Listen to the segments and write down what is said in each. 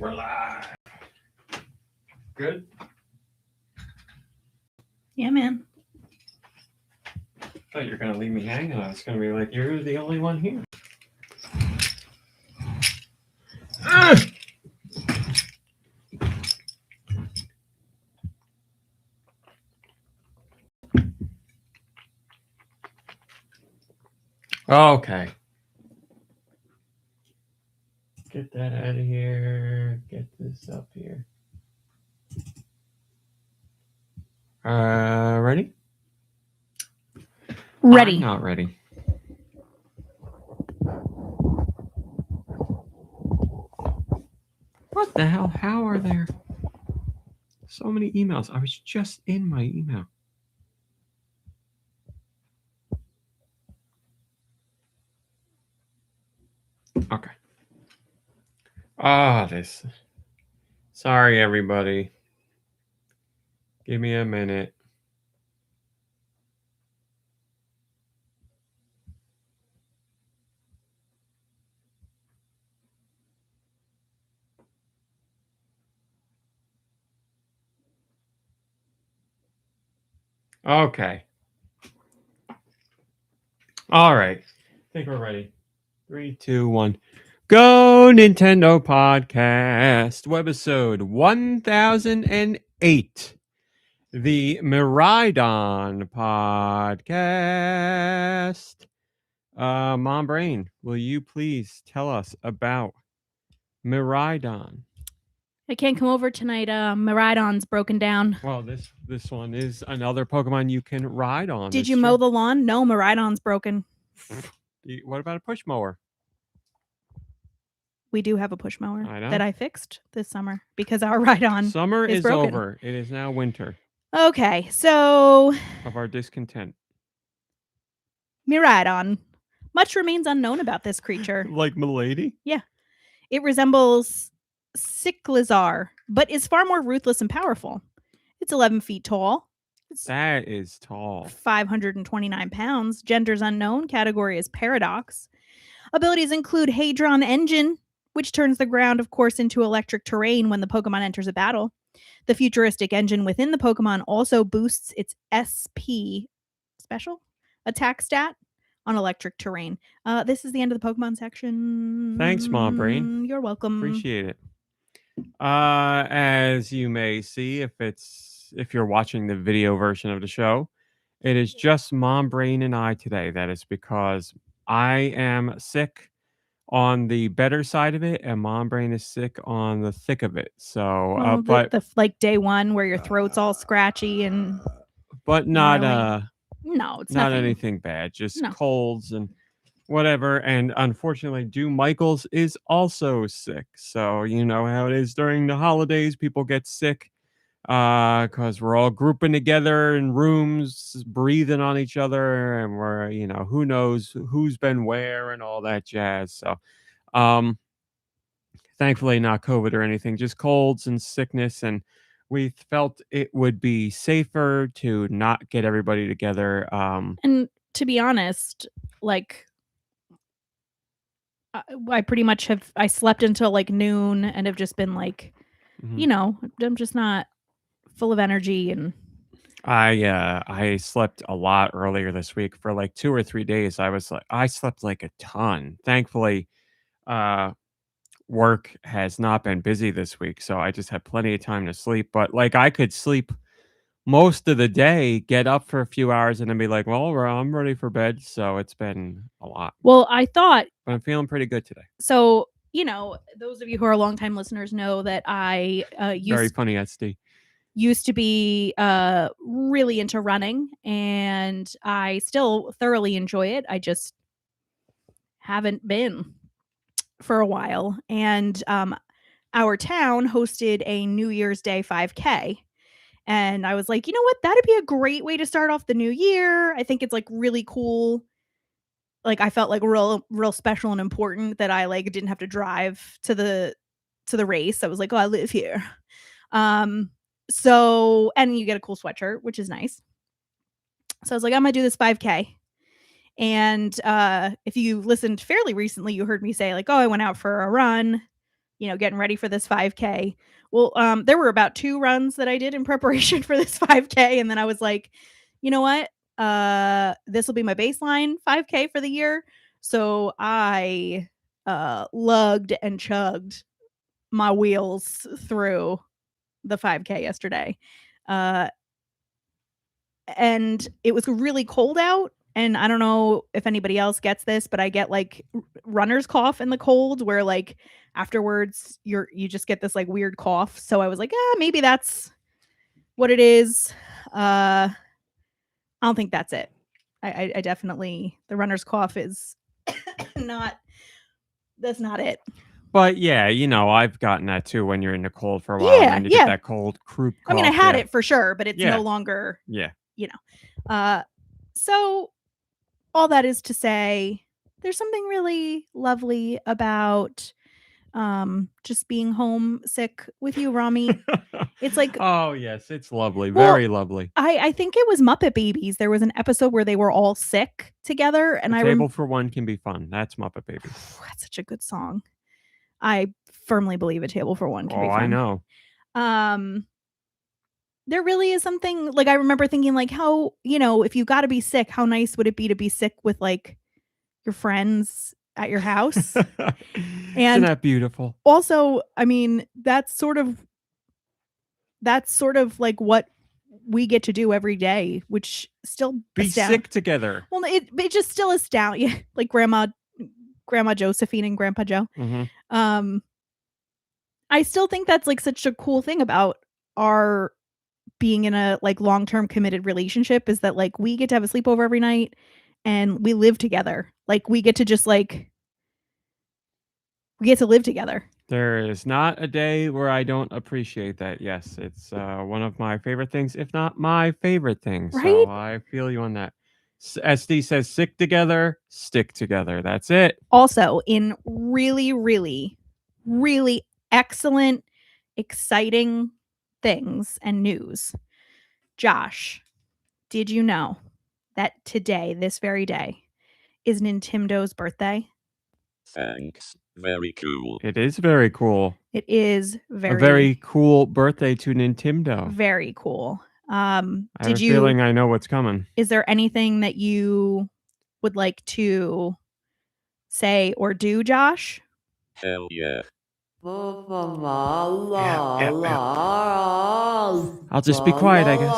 We're live. Good? Yeah, man. I thought you were going to leave me hanging. I was going to be like, you're the only one here. Okay. Get that out of here. Get this up here. Ready? Ready. I'm not ready. What the hell? How are there so many emails? I was just in my email. Okay. This. Sorry, everybody. Give me a minute. Okay. All right. I think we're ready. 3, 2, 1. GoNintendo Podcast, webisode 1008. The Miraidon Podcast. MomBrain, will you please tell us about Miraidon? I can't come over tonight. Miraidon's broken down. Well, this one is another Pokemon you can ride on. Did you mow the lawn? No, Miraidon's broken. What about a push mower? We do have a push mower I know. that I fixed this summer because our Rhydon Summer is broken. over. It is now winter. Okay, so of our discontent. Miraidon. Much remains unknown about this creature. Like Milady? Yeah. It resembles Cyclizar, but is far more ruthless and powerful. It's 11 feet tall. That is tall. 529 pounds. Gender's unknown. Category is Paradox. Abilities include Hadron Engine, which turns the ground, of course, into electric terrain when the Pokemon enters a battle. The futuristic engine within the Pokemon also boosts its SP special attack stat on electric terrain. This is the end of the Pokemon section. Thanks, MomBrain. You're welcome. Appreciate it. As you may see, if you're watching the video version of the show, it is just MomBrain and I today. That is because I am sick on the better side of it, and MomBrain is sick on the thick of it. So, but like day one where your throat's all scratchy and. But not no, it's not nothing. anything bad. Just colds and whatever. And unfortunately, Michaels is also sick. So you know how it is during the holidays. People get sick because we're all grouping together in rooms, breathing on each other, and we're, who knows who's been where and all that jazz. So thankfully not COVID or anything, just colds and sickness. And we felt it would be safer to not get everybody together. And to be honest, like, I pretty much I slept until like noon and have just been like, I'm just not full of energy. And I slept a lot earlier this week for like 2 or 3 days. I slept like a ton. Thankfully, work has not been busy this week, so I just had plenty of time to sleep. But like, I could sleep most of the day, get up for a few hours, and then be like, well, I'm ready for bed. So it's been a lot. Well, I thought, but I'm feeling pretty good today. So, those of you who are longtime listeners know that I very funny SD. Used to be really into running, and I still thoroughly enjoy it. I just haven't been for a while. And our town hosted a New Year's Day 5K. And I was like, you know what? That'd be a great way to start off the new year. I think it's like really cool. Like, I felt like real special and important that I like didn't have to drive to the race. I was like, oh, I live here. So, and you get a cool sweatshirt, which is nice. So I was like, I'm gonna do this 5K. And if you listened fairly recently, you heard me say like, oh, I went out for a run getting ready for this 5K. Well, there were about 2 runs that I did in preparation for this 5K, and then I was like, you know what? This will be my baseline 5K for the year. So I lugged and chugged my wheels through the 5K yesterday. And it was really cold out. And I don't know if anybody else gets this, but I get like runner's cough in the cold where like afterwards you just get this like weird cough. So I was like, maybe that's what it is. I don't think that's it. I definitely, the runner's cough is that's not it. But yeah, I've gotten that too when you're in the cold for a while and you get that cold croup cough. I mean, I had it for sure, but it's no longer, so all that is to say, there's something really lovely about just being homesick with you, Rami. It's like, oh yes, it's lovely, very lovely. I think it was Muppet Babies. There was an episode where they were all sick together, and Table for One can be fun. That's Muppet Babies. That's such a good song. I firmly believe A Table for One can be fun. I know. There really is something like I remember thinking like how, if you got to be sick, how nice would it be to be sick with like your friends at your house? And isn't that beautiful? Also, I mean, that's sort of like what we get to do every day, which still be sick together. Well, it just still astounds you, like Grandma Josephine and Grandpa Joe. Mm-hmm. I still think that's like such a cool thing about our being in a like long-term committed relationship is that like we get to have a sleepover every night and we live together. Like we get to just like we get to live together. There is not a day where I don't appreciate that. Yes, it's one of my favorite things, if not my favorite thing. Right? So I feel you on that. SD says sick together, stick together. That's it. Also, in really, really, really excellent, exciting things and news, Josh, did you know that today, this very day, is NinTimDo's birthday? Thanks. Very cool. It is very cool. It is a very cool birthday to NinTimDo. Very cool. I have a feeling I know what's coming. Is there anything that you would like to say or do, Josh? Hell yeah. I'll just be quiet, I guess.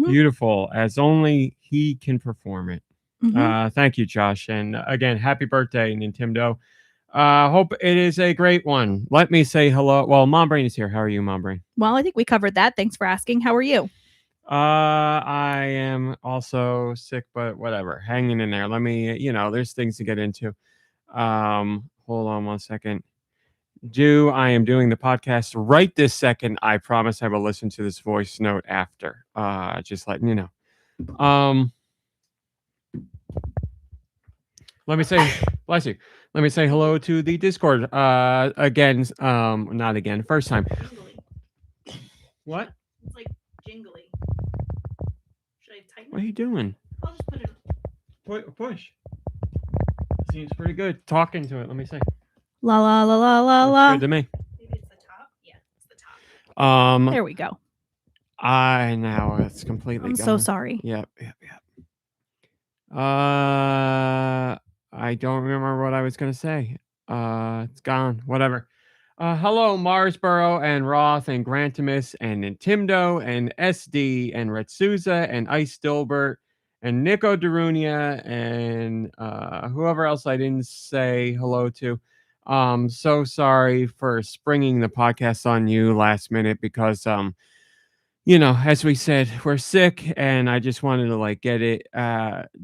Beautiful, as only he can perform it. Mm-hmm. Thank you, Josh. And again, happy birthday, NinTimDo. Hope it is a great one. Let me say hello. Well, MomBrain is here. How are you, MomBrain? Well, I think we covered that. Thanks for asking. How are you? I am also sick, but whatever. Hanging in there. Let me, there's things to get into. Hold on one second. I am doing the podcast right this second. I promise I will listen to this voice note after. Just letting you know. Let me say, bless you. Let me say hello to the Discord. Again, not again, first time. Jingly. What? It's like jingly. Should I tighten it? What are you doing? I'll just put it. Push. Seems pretty good. Talking to it. Let me see. La la la la la la. Good to me. Maybe it's the top. Yeah, it's the top. There we go. Now it's completely. I'm gone. so sorry. Yep. I don't remember what I was gonna say. It's gone. Whatever. Hello, Marsboro and Roth and Grantimus and NinTimDo and SD and Retsuza and Ice Dilbert and NicoDarunia and whoever else I didn't say hello to. So sorry for springing the podcast on you last minute because as we said, we're sick and I just wanted to get it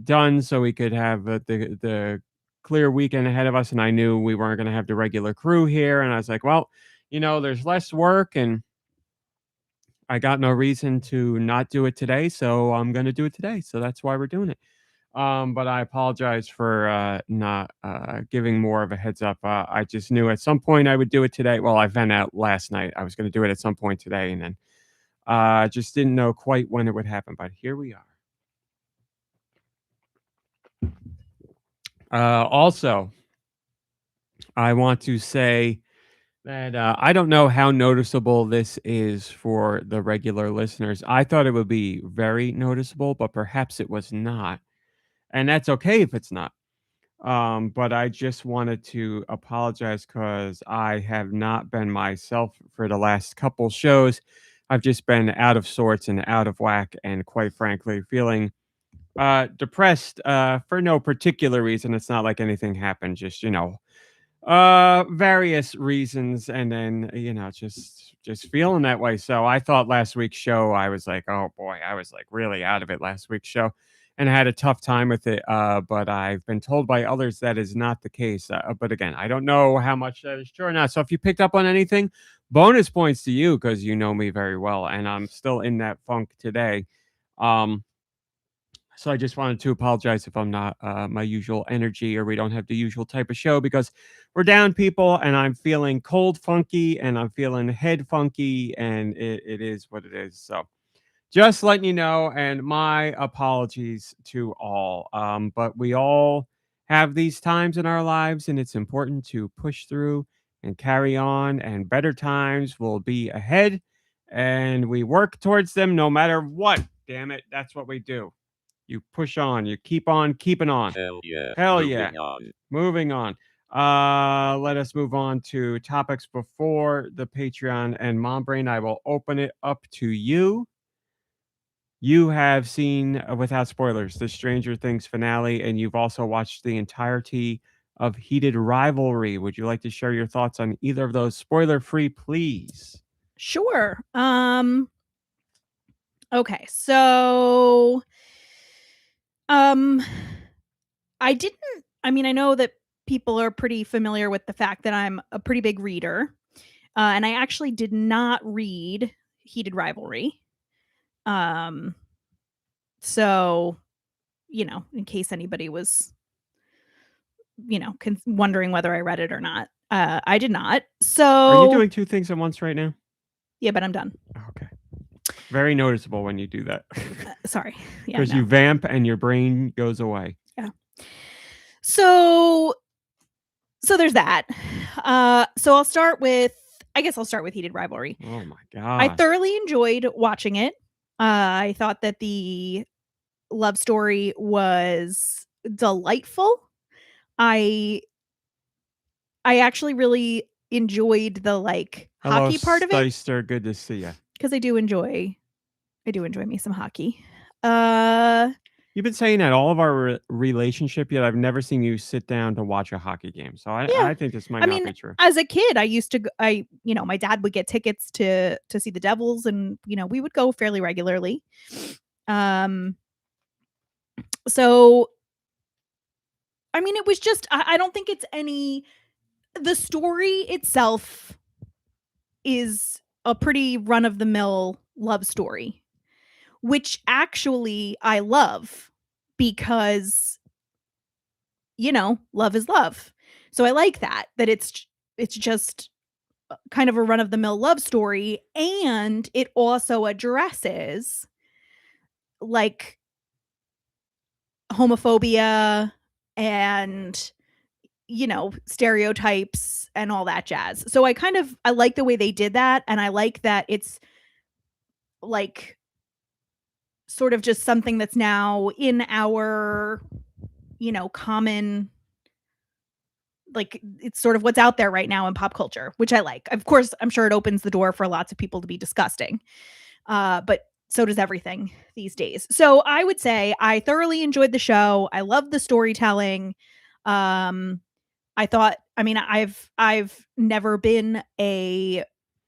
done so we could have the clear weekend ahead of us. And I knew we weren't going to have the regular crew here. And I was like, well, there's less work and I got no reason to not do it today. So I'm going to do it today. So that's why we're doing it. But I apologize for not giving more of a heads up. I just knew at some point I would do it today. Well, I found out last night I was going to do it at some point today, and then just didn't know quite when it would happen. But here we are. Also, I want to say that I don't know how noticeable this is for the regular listeners. I thought it would be very noticeable, but perhaps it was not. And that's okay if it's not. But I just wanted to apologize because I have not been myself for the last couple shows. I've just been out of sorts and out of whack, and quite frankly, feeling depressed for no particular reason. It's not like anything happened, just various reasons, and then just feeling that way. So I thought last week's show, I was like, oh boy, I was like really out of it last week's show, and I had a tough time with it. But I've been told by others that is not the case. But again, I don't know how much that is true or not. So if you picked up on anything, bonus points to you because you know me very well, and I'm still in that funk today. So I just wanted to apologize if I'm not my usual energy, or we don't have the usual type of show, because we're down, people, and I'm feeling cold funky and I'm feeling head funky, and it is what it is. So just letting you know, and my apologies to all. But we all have these times in our lives, and it's important to push through and carry on, and better times will be ahead, and we work towards them no matter what. Damn it, that's what we do. You push on, you keep on keeping on. Hell yeah. Hell Moving yeah. on. Moving on. Let us move on to topics before the Patreon, and MomBrain, I will open it up to you. You have seen, without spoilers, the Stranger Things finale, and you've also watched the entirety of Heated Rivalry. Would you like to share your thoughts on either of those? Spoiler free, please. Sure. Okay, so I know that people are pretty familiar with the fact that I'm a pretty big reader. And I actually did not read Heated Rivalry. So, in case anybody was, wondering whether I read it or not, I did not. So, Are you doing two things at once right now? Yeah, but I'm done. Okay. Very noticeable when you do that. Sorry. Yeah. Because you vamp and your brain goes away. Yeah. So there's that. So I'll start with Heated Rivalry. Oh my God. I thoroughly enjoyed watching it. I thought that the love story was delightful. I actually really enjoyed the hockey part of it. Steister, good to see you. Because I do enjoy me some hockey. You've been saying that all of our relationship, yet I've never seen you sit down to watch a hockey game. So I think this might not be true. As a kid, I used to my dad would get tickets to see the Devils, and we would go fairly regularly. So it was just I don't think it's the story itself is a pretty run-of-the-mill love story, which actually I love, because love is love. So I like that it's just kind of a run-of-the-mill love story, and it also addresses homophobia and stereotypes and all that jazz. So I like the way they did that, and I like that it's sort of just something that's now in our common, it's sort of what's out there right now in pop culture, which I like. Of course, I'm sure it opens the door for lots of people to be disgusting, but so does everything these days. So I would say I thoroughly enjoyed the show. I love the storytelling. I thought, I've never been a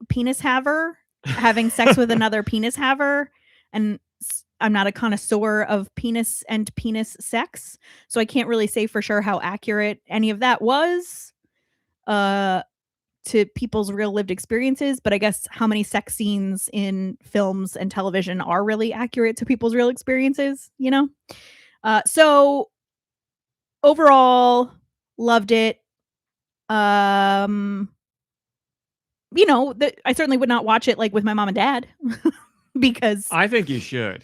penis haver, having sex with another penis haver, and I'm not a connoisseur of penis and penis sex, so I can't really say for sure how accurate any of that was to people's real lived experiences. But I guess how many sex scenes in films and television are really accurate to people's real experiences, So overall, loved it. I certainly would not watch it like with my mom and dad because I think you should.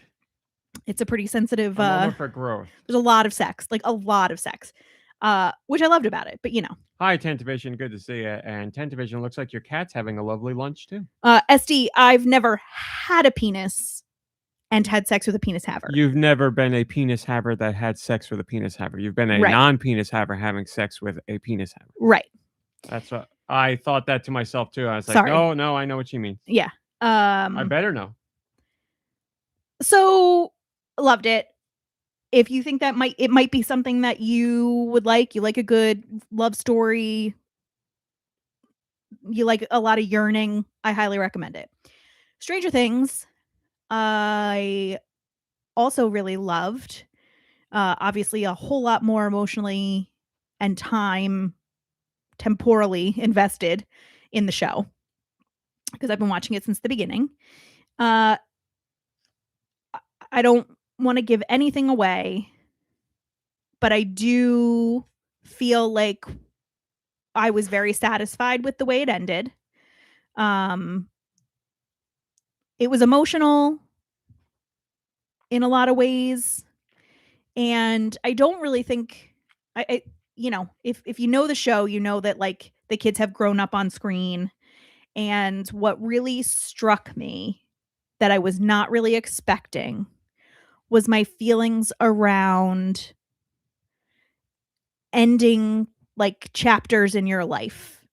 it's a pretty sensitive. A moment for growth. There's a lot of sex, which I loved about it. But Hi, Tentavision. Good to see you. And Tentavision, looks like your cat's having a lovely lunch too. SD, I've never had a penis and had sex with a penis haver. You've never been a penis haver that had sex with a penis haver. You've been a Right. non-penis haver having sex with a penis haver. Right. That's what I thought that to myself too. I was like, Sorry. oh no, I know what you mean. Yeah. I better know. So loved it. If you think that it might be something that you would like, you like a good love story, you like a lot of yearning, I highly recommend it. Stranger Things, I also really loved. Obviously, a whole lot more emotionally and temporally invested in the show because I've been watching it since the beginning. I don't want to give anything away, but I do feel like I was very satisfied with the way it ended. It was emotional in a lot of ways, and I don't really think if you know the show, you know that like the kids have grown up on screen, and what really struck me that I was not really expecting was my feelings around ending like chapters in your life,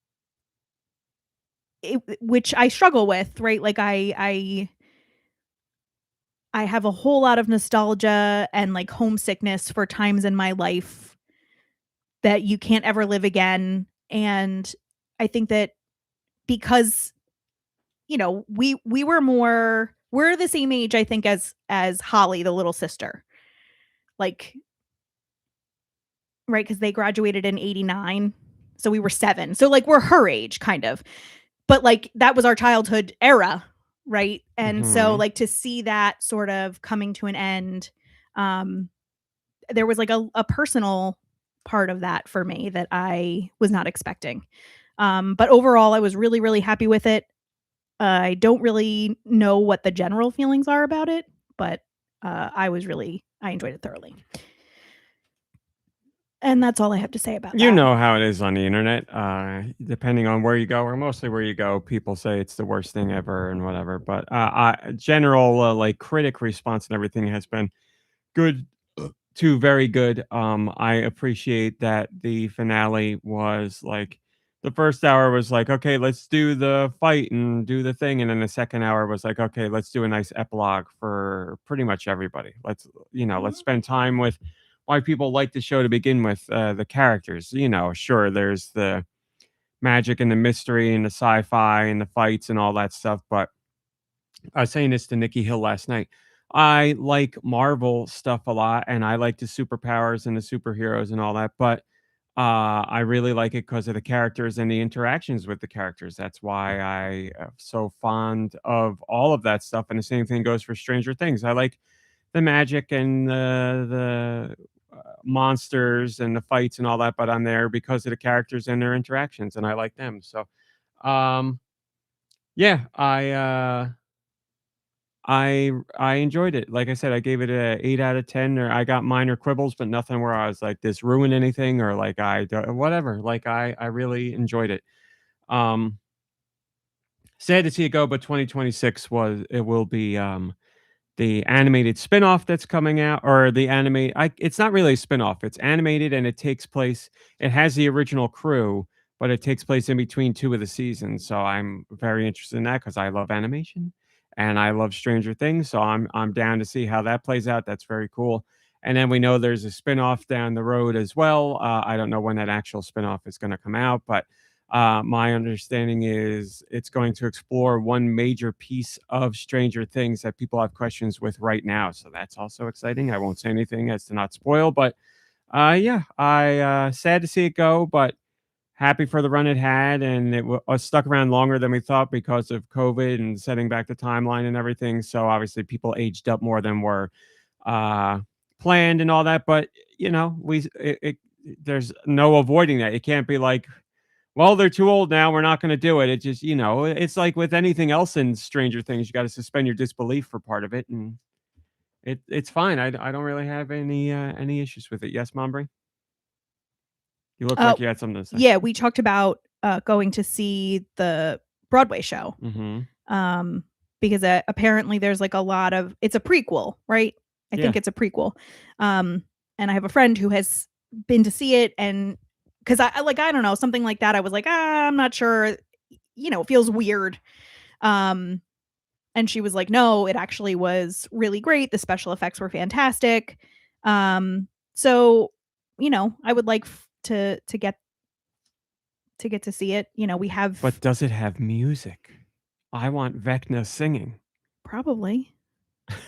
which I struggle with, right? Like I have a whole lot of nostalgia and like homesickness for times in my life that you can't ever live again. And I think that because, we're the same age, I think, as Holly, the little sister, like, right. Cause they graduated in 89. So we were 7. So like, we're her age kind of, but like, that was our childhood era. Right. And so like to see that sort of coming to an end, there was like a personal part of that for me that I was not expecting. But overall, I was really, really happy with it. I don't really know what the general feelings are about it, but I enjoyed it thoroughly. And that's all I have to say about that. You know how it is on the internet. Depending on where you go, or mostly where you go, people say it's the worst thing ever and whatever. But general like critic response and everything has been good to very good. I appreciate that the finale was like the first hour was like, okay, let's do the fight and do the thing, and then the second hour was like, okay, let's do a nice epilogue for pretty much everybody. Let's spend time with why people like the show to begin with, the characters. Sure, there's the magic and the mystery and the sci-fi and the fights and all that stuff, but I was saying this to Nikki Hill last night. I like Marvel stuff a lot, and I like the superpowers and the superheroes and all that, but I really like it because of the characters and the interactions with the characters. That's why I am so fond of all of that stuff, and the same thing goes for Stranger Things. I like the magic and the monsters and the fights and all that, but I'm there because of the characters and their interactions, and I like them. So, yeah, I enjoyed it. Like I said, I gave it a 8 out of 10. Or I got minor quibbles, but nothing where I was like, this ruined anything, or like whatever. Like I really enjoyed it. Sad to see it go, but 2026 will be the animated spin-off that's coming out, or the anime. It's not really a spin-off. It's animated, and it has the original crew, but it takes place in between 2 of the seasons. So I'm very interested in that because I love animation and I love Stranger Things. So I'm down to see how that plays out. That's very cool. And then we know there's a spin-off down the road as well. I don't know when that actual spin-off is going to come out, but my understanding is it's going to explore one major piece of Stranger Things that people have questions with right now. So that's also exciting. I won't say anything as to not spoil, but yeah, I sad to see it go, but happy for the run it had. And it was stuck around longer than we thought because of COVID and setting back the timeline and everything. So obviously people aged up more than were planned and all that, but there's no avoiding that. It can't be like, well, they're too old now, we're not going to do it. It just, it's like with anything else in Stranger Things, you got to suspend your disbelief for part of it, and it's fine. I don't really have any issues with it. Yes, MomBrain? You look like you had something to say. Yeah, we talked about going to see the Broadway show. Mm-hmm. Because apparently there's like a lot of, it's a prequel, right? I think it's a prequel. And I have a friend who has been to see it, and because I don't know, something like that. I was like, I'm not sure, it feels weird. And she was like, no, it actually was really great. The special effects were fantastic. So, I would like to get to see it. We have. But does it have music? I want Vecna singing. Probably.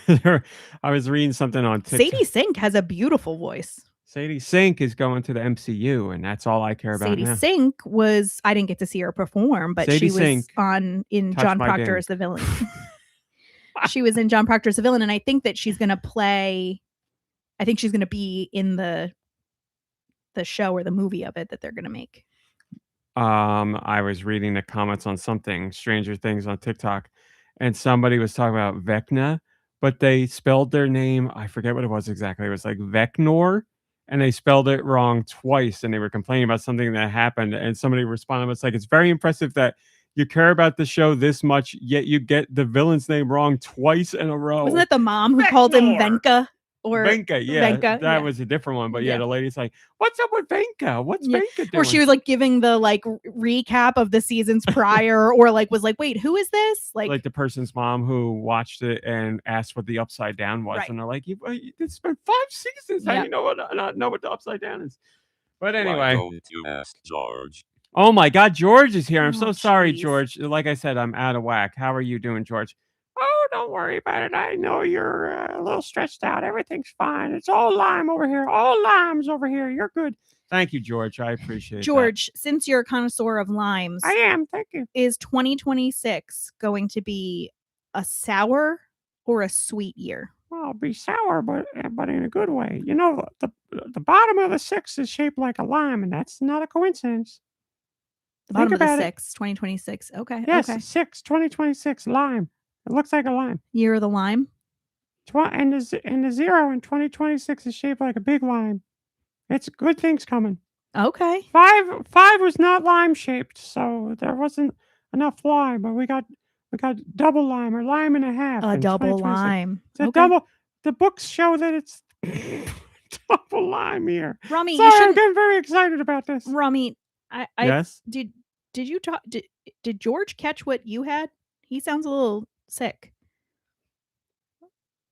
I was reading something on TikTok. Sadie Sink has a beautiful voice. Sadie Sink is going to the MCU, and that's all I care about Sadie now. Sink was, I didn't get to see her perform, but Sadie she was Sink, in John Proctor as the villain. She was in John Proctor as the villain, and I think that she's going to be in the show or the movie of it that they're going to make. I was reading the comments on something, Stranger Things on TikTok, and somebody was talking about Vecna, but they spelled their name, I forget what it was exactly. It was like Vecnor, and they spelled it wrong twice, and they were complaining about something that happened, and somebody responded, it's like, it's very impressive that you care about the show this much, yet you get the villain's name wrong twice in a row. Wasn't it the mom who called him Venka? Or Venka, yeah, Venka, that was a different one. But yeah, the lady's like, "What's up with Venka? What's Venka doing?" Or she was like giving the like recap of the seasons prior, or like was like, "Wait, who is this?" Like the person's mom who watched it and asked what the upside down was, and they're like, "It's been 5 seasons. How do you not know what the upside down is?" But anyway, why don't you ask George? Oh my God, George is here. I'm so sorry, George. Like I said, I'm out of whack. How are you doing, George? Oh, don't worry about it. I know you're a little stretched out. Everything's fine. It's all lime over here. All limes over here. You're good. Thank you, George. I appreciate it. George, since you're a connoisseur of limes. I am. Thank you. Is 2026 going to be a sour or a sweet year? Well, it'll be sour, but in a good way. The bottom of the 6 is shaped like a lime, and that's not a coincidence. The bottom of the 6, 2026. Okay. Yes, okay. 6, 2026, lime. It looks like a lime. Year of the lime? And the 0 in 2026 is shaped like a big lime. It's good things coming. Okay. 5 was not lime shaped, so there wasn't enough lime, but we got double lime or lime and a half. A double lime. It's a double. The books show that it's double lime here. Rami, sorry, I'm getting very excited about this. Rami, yes. Did you talk? Did George catch what you had? He sounds a little sick.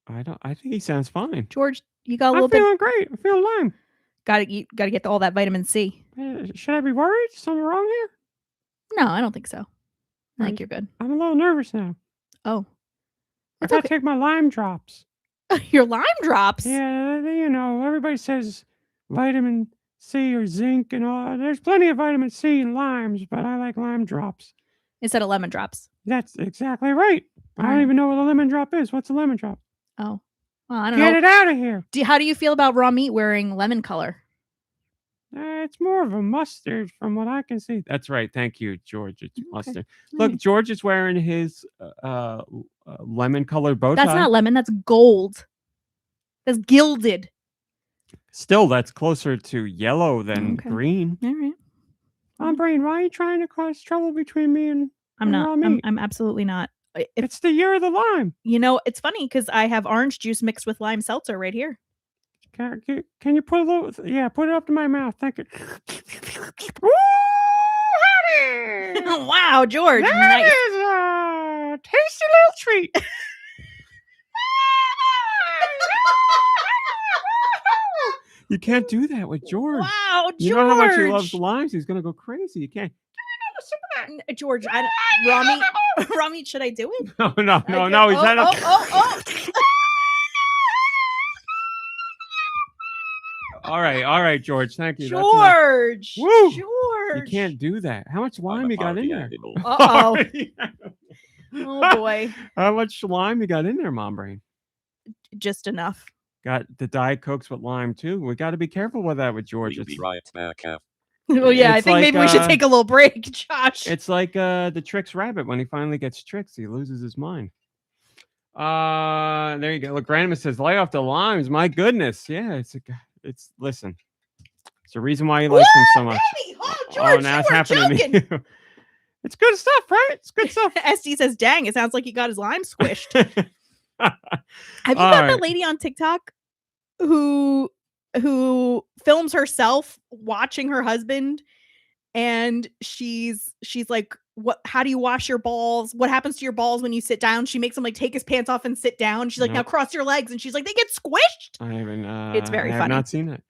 I think he sounds fine. George, you got a little bit. I'm feeling great. I'm feeling lime. Got to get all that vitamin C. Should I be worried? Something wrong here? No, I don't think so. I think you're good. I'm a little nervous now. Oh, I gotta take my lime drops. Your lime drops? Yeah, everybody says vitamin C or zinc and all. There's plenty of vitamin C in limes, but I like lime drops. Instead of lemon drops. That's exactly right. I don't even know what a lemon drop is. What's a lemon drop? Oh. Well, I don't know. Get it out of here. How do you feel about raw meat wearing lemon color? It's more of a mustard from what I can see. That's right. Thank you, George. It's mustard. Look, George is wearing his lemon colored bow tie. That's not lemon. That's gold. That's gilded. Still, that's closer to yellow than green. All right. MomBrain, why are you trying to cause trouble between me and I'm not. raw meat? I'm absolutely not. It's the year of the lime. It's funny because I have orange juice mixed with lime seltzer right here. Can you put a little? Yeah, put it up to my mouth. Thank you. Ooh, howdy! Wow, George. That nice. is a tasty little treat. You can't do that with George. Wow, George. You know how much he loves limes? He's gonna go crazy. You can't. George, Rami, should I do it? No. He's not. All right, George. Thank you. George. Woo! George. You can't do that. How much lime you got in there? Oh boy. How much lime you got in there, MomBrain? Just enough. Got the Diet Cokes with lime too. We got to be careful with that with George. We'll be right back after. Oh yeah, I It's think like, maybe we should take a little break, Josh. It's like the Tricks rabbit when he finally gets tricked, he loses his mind. There you go. Look, Grandma says, "Lay off the limes." My goodness, yeah. It's listen. It's the reason why he likes them so much. Baby! Oh, George, now you it's were happening joking. to me. It's good stuff, right? It's good stuff. SD says, "Dang, it sounds like he got his lime squished." Have you got that lady on TikTok who films herself watching her husband, and she's like, how do you wash your balls? What happens to your balls when you sit down? She makes him like take his pants off and sit down. She's like, now cross your legs, and she's like, they get squished. I haven't it's very I funny. have not seen it.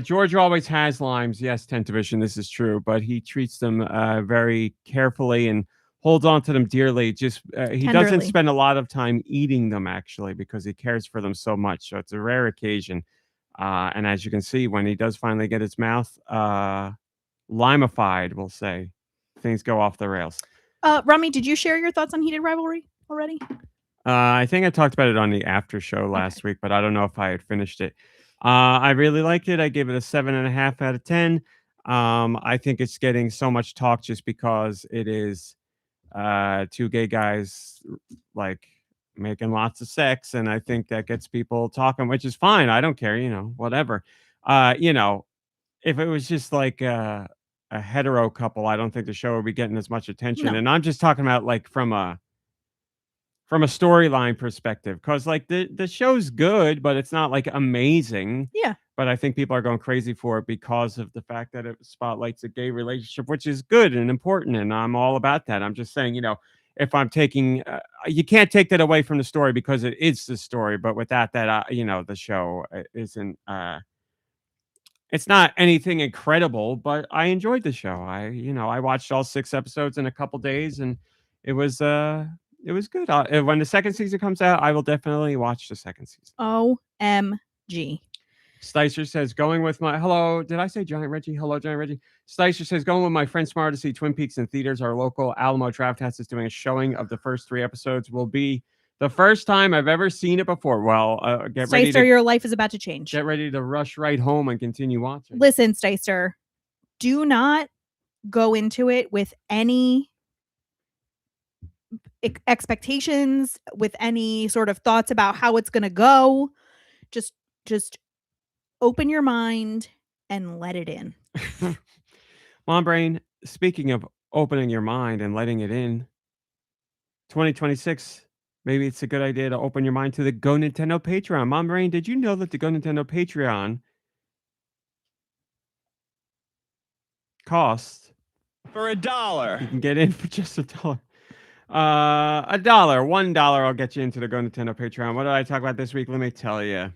George always has limes. Yes, Tentavision, this is true, but he treats them very carefully and holds on to them dearly. Just he doesn't spend a lot of time eating them, actually, because he cares for them so much. So it's a rare occasion. And as you can see, when he does finally get his mouth limified, we'll say, things go off the rails. Rummy, did you share your thoughts on Heated Rivalry already? I think I talked about it on the after show last week, but I don't know if I had finished it. I really liked it. I gave it a 7.5 out of 10. I think it's getting so much talk just because it is two gay guys like making lots of sex, and I think that gets people talking, which is fine. I don't care, whatever. If it was just like a hetero couple, I don't think the show would be getting as much attention. No. And I'm just talking about like from a storyline perspective, because like the show's good, but it's not like amazing. Yeah. But I think people are going crazy for it because of the fact that it spotlights a gay relationship, which is good and important, and I'm all about that. I'm just saying, if I'm taking, you can't take that away from the story because it is the story. But without that, the show isn't. It's not anything incredible, but I enjoyed the show. I watched all 6 episodes in a couple days, and it was good. When the second season comes out, I will definitely watch the second season. OMG. Sticer says, going with my... Hello, did I say Giant Reggie? Hello, Giant Reggie. Sticer says, going with my friend Smart to see Twin Peaks in theaters. Our local Alamo Draft House is doing a showing of the first 3 episodes. Will be the first time I've ever seen it before. Well, get ready Sticer, your life is about to change. Get ready to rush right home and continue watching. Listen, Sticer, do not go into it with any expectations, with any sort of thoughts about how it's going to go. Just open your mind and let it in. MomBrain, speaking of opening your mind and letting it in, 2026, maybe it's a good idea to open your mind to the GoNintendo Patreon. MomBrain, did you know that the GoNintendo Patreon costs for $1? You can get in for just $1. $1. I'll get you into the GoNintendo Patreon. What did I talk about this week? Let me tell you.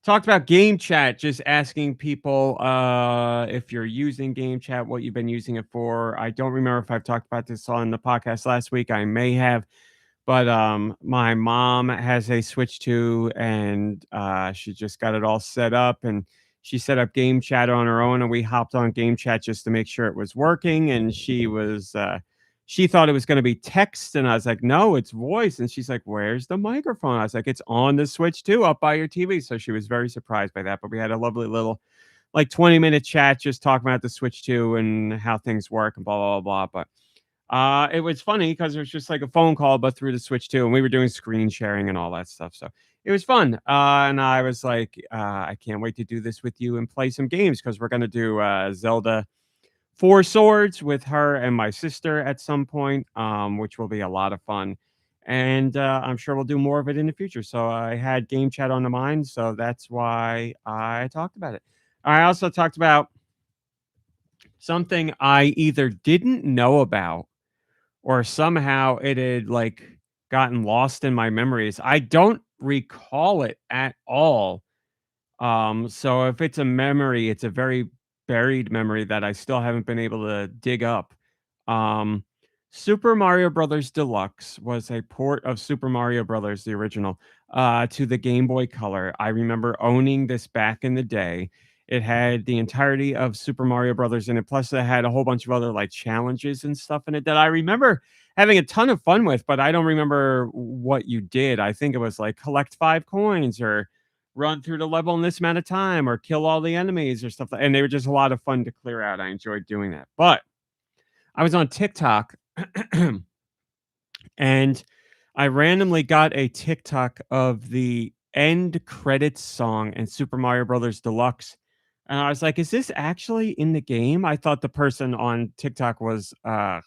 Talked about game chat, just asking people if you're using game chat, what you've been using it for. I don't remember if I've talked about this on the podcast last week. I may have, but my mom has a Switch 2, and she just got it all set up, and she set up game chat on her own, and we hopped on game chat just to make sure it was working. And she thought it was going to be text, and I was like, no, it's voice. And she's like, where's the microphone? I was like, it's on the Switch 2 up by your TV. So she was very surprised by that. But we had a lovely little like 20-minute chat just talking about the Switch 2 and how things work and blah, blah, blah. But it was funny because it was just like a phone call, but through the Switch 2, and we were doing screen sharing and all that stuff. So it was fun. And I was like, I can't wait to do this with you and play some games, because we're going to do Zelda 4 Swords with her and my sister at some point, which will be a lot of fun. And I'm sure we'll do more of it in the future. So I had game chat on the mind, so that's why I talked about it. I also talked about something I either didn't know about or somehow it had like gotten lost in my memories. I don't recall it at all. So if it's a memory, it's a very buried memory that I still haven't been able to dig up. Super Mario Brothers Deluxe was a port of Super Mario Brothers, the original, to the Game Boy Color. I remember owning this back in the day, It had the entirety of Super Mario Brothers in it. Plus, it had a whole bunch of other like challenges and stuff in it that I remember having a ton of fun with, but I don't remember what you did. I think it was like collect 5 coins or run through the level in this amount of time or kill all the enemies or stuff. And they were just a lot of fun to clear out. I enjoyed doing that. But I was on TikTok and I randomly got a TikTok of the end credits song in Super Mario Brothers Deluxe. And I was like, is this actually in the game? I thought the person on TikTok was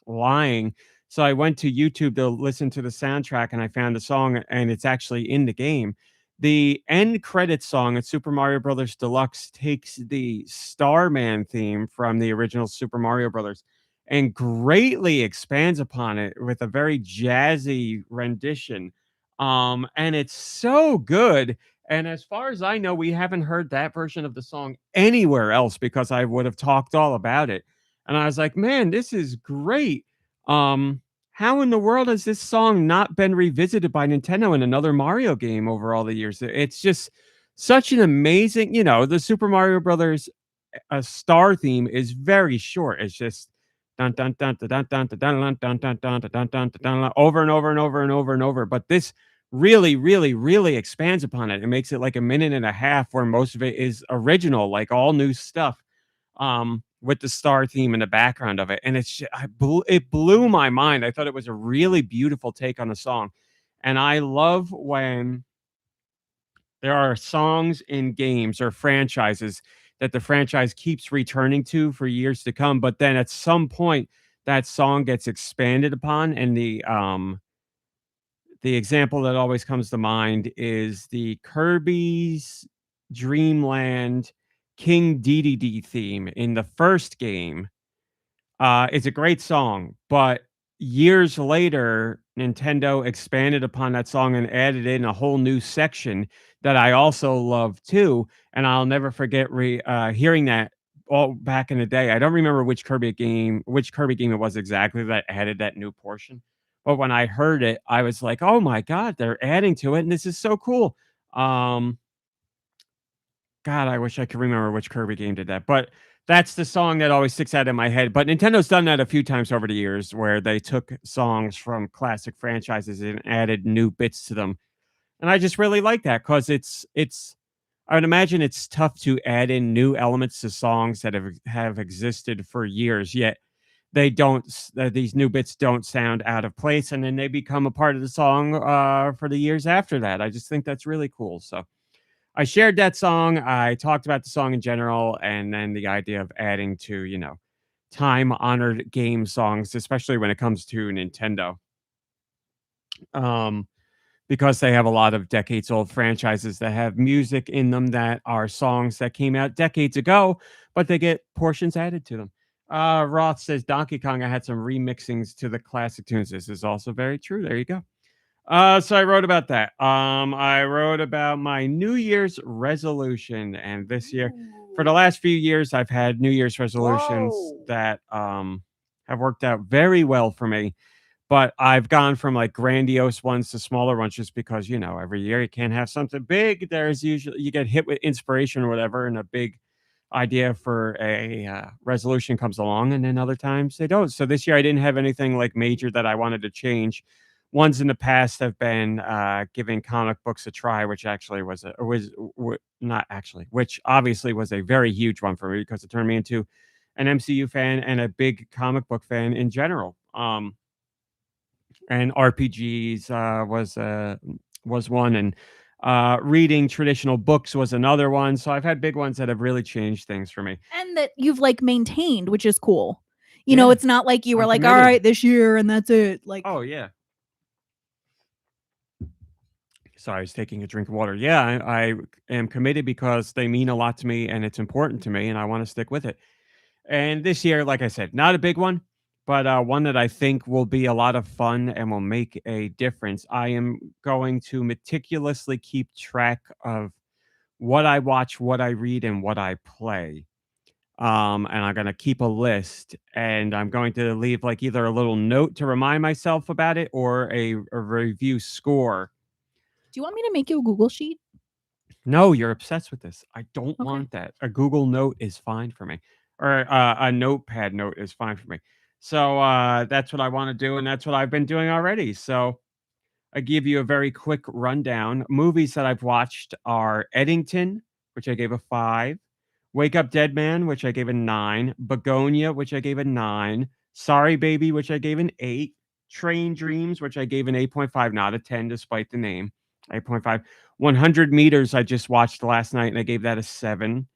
lying. So I went to YouTube to listen to the soundtrack and I found the song and it's actually in the game. The end credits song at Super Mario Brothers Deluxe takes the Starman theme from the original Super Mario Brothers and greatly expands upon it with a very jazzy rendition. And it's so good. And as far as I know, we haven't heard that version of the song anywhere else because I would have talked all about it. And I was like, man, this is great. How in the world has this song not been revisited by Nintendo in another Mario game over all the years? It's just such an amazing, the Super Mario Brothers star theme is very short. It's just dun dun dun dun dun dun dun dun dun dun dun dun dun dun over and over and over and over and over. But this really, really, really expands upon it. It makes it like a minute and a half where most of it is original, like all new stuff. With the star theme in the background of it, and it blew my mind. I thought it was a really beautiful take on the song, and I love when there are songs in games or franchises that the franchise keeps returning to for years to come, but then at some point that song gets expanded upon, and the example that always comes to mind is the Kirby's Dream Land King Dedede theme in the first game. It's a great song, but years later, Nintendo expanded upon that song and added in a whole new section that I also love too. And I'll never forget hearing that all back in the day. I don't remember which Kirby game it was exactly that added that new portion. But when I heard it, I was like, "Oh my god, they're adding to it, and this is so cool." Um, God, I wish I could remember which Kirby game did that, but that's the song that always sticks out in my head. But Nintendo's done that a few times over the years where they took songs from classic franchises and added new bits to them. And I just really like that because it's I would imagine it's tough to add in new elements to songs that have existed for years, yet they don't these new bits don't sound out of place, and then they become a part of the song for the years after that. I just think that's really cool. So I shared that song. I talked about the song in general, and then the idea of adding to, time honored game songs, especially when it comes to Nintendo. Um, because they have a lot of decades old franchises that have music in them that are songs that came out decades ago, but they get portions added to them. Roth says Donkey Kong, I had some remixings to the classic tunes. This is also very true. There you go. So I wrote about that. I wrote about my New Year's resolution, and this year, for the last few years, I've had New Year's resolutions that have worked out very well for me. But I've gone from like grandiose ones to smaller ones just because, every year you can't have something big. There's usually you get hit with inspiration or whatever, and a big idea for a resolution comes along, and then other times they don't. So this year I didn't have anything like major that I wanted to change. Ones in the past have been giving comic books a try, which actually not actually, which obviously was a very huge one for me because it turned me into an MCU fan and a big comic book fan in general. And RPGs was one, and reading traditional books was another one. So I've had big ones that have really changed things for me, and that you've like maintained, which is cool. It's not like you were like, all right, this year and that's it. Like, oh yeah. Sorry, I was taking a drink of water. Yeah, I am committed because they mean a lot to me and it's important to me, and I want to stick with it. And this year, like I said, not a big one, but one that I think will be a lot of fun and will make a difference. I am going to meticulously keep track of what I watch, what I read, and what I play. And I'm going to keep a list, and I'm going to leave like either a little note to remind myself about it or a review score. Do you want me to make you a Google sheet? No, you're obsessed with this. I don't Okay. want that. A Google Note is fine for me, or a Notepad note is fine for me. So that's what I want to do, and that's what I've been doing already. So I give you a very quick rundown. Movies that I've watched are Eddington, which I gave a 5, Wake Up Dead Man, which I gave a 9, Begonia, which I gave a 9, Sorry Baby, which I gave an 8, Train Dreams, which I gave an 8.5, not a 10, despite the name. 8.5. 100 Meters, I just watched last night, and I gave that a 7.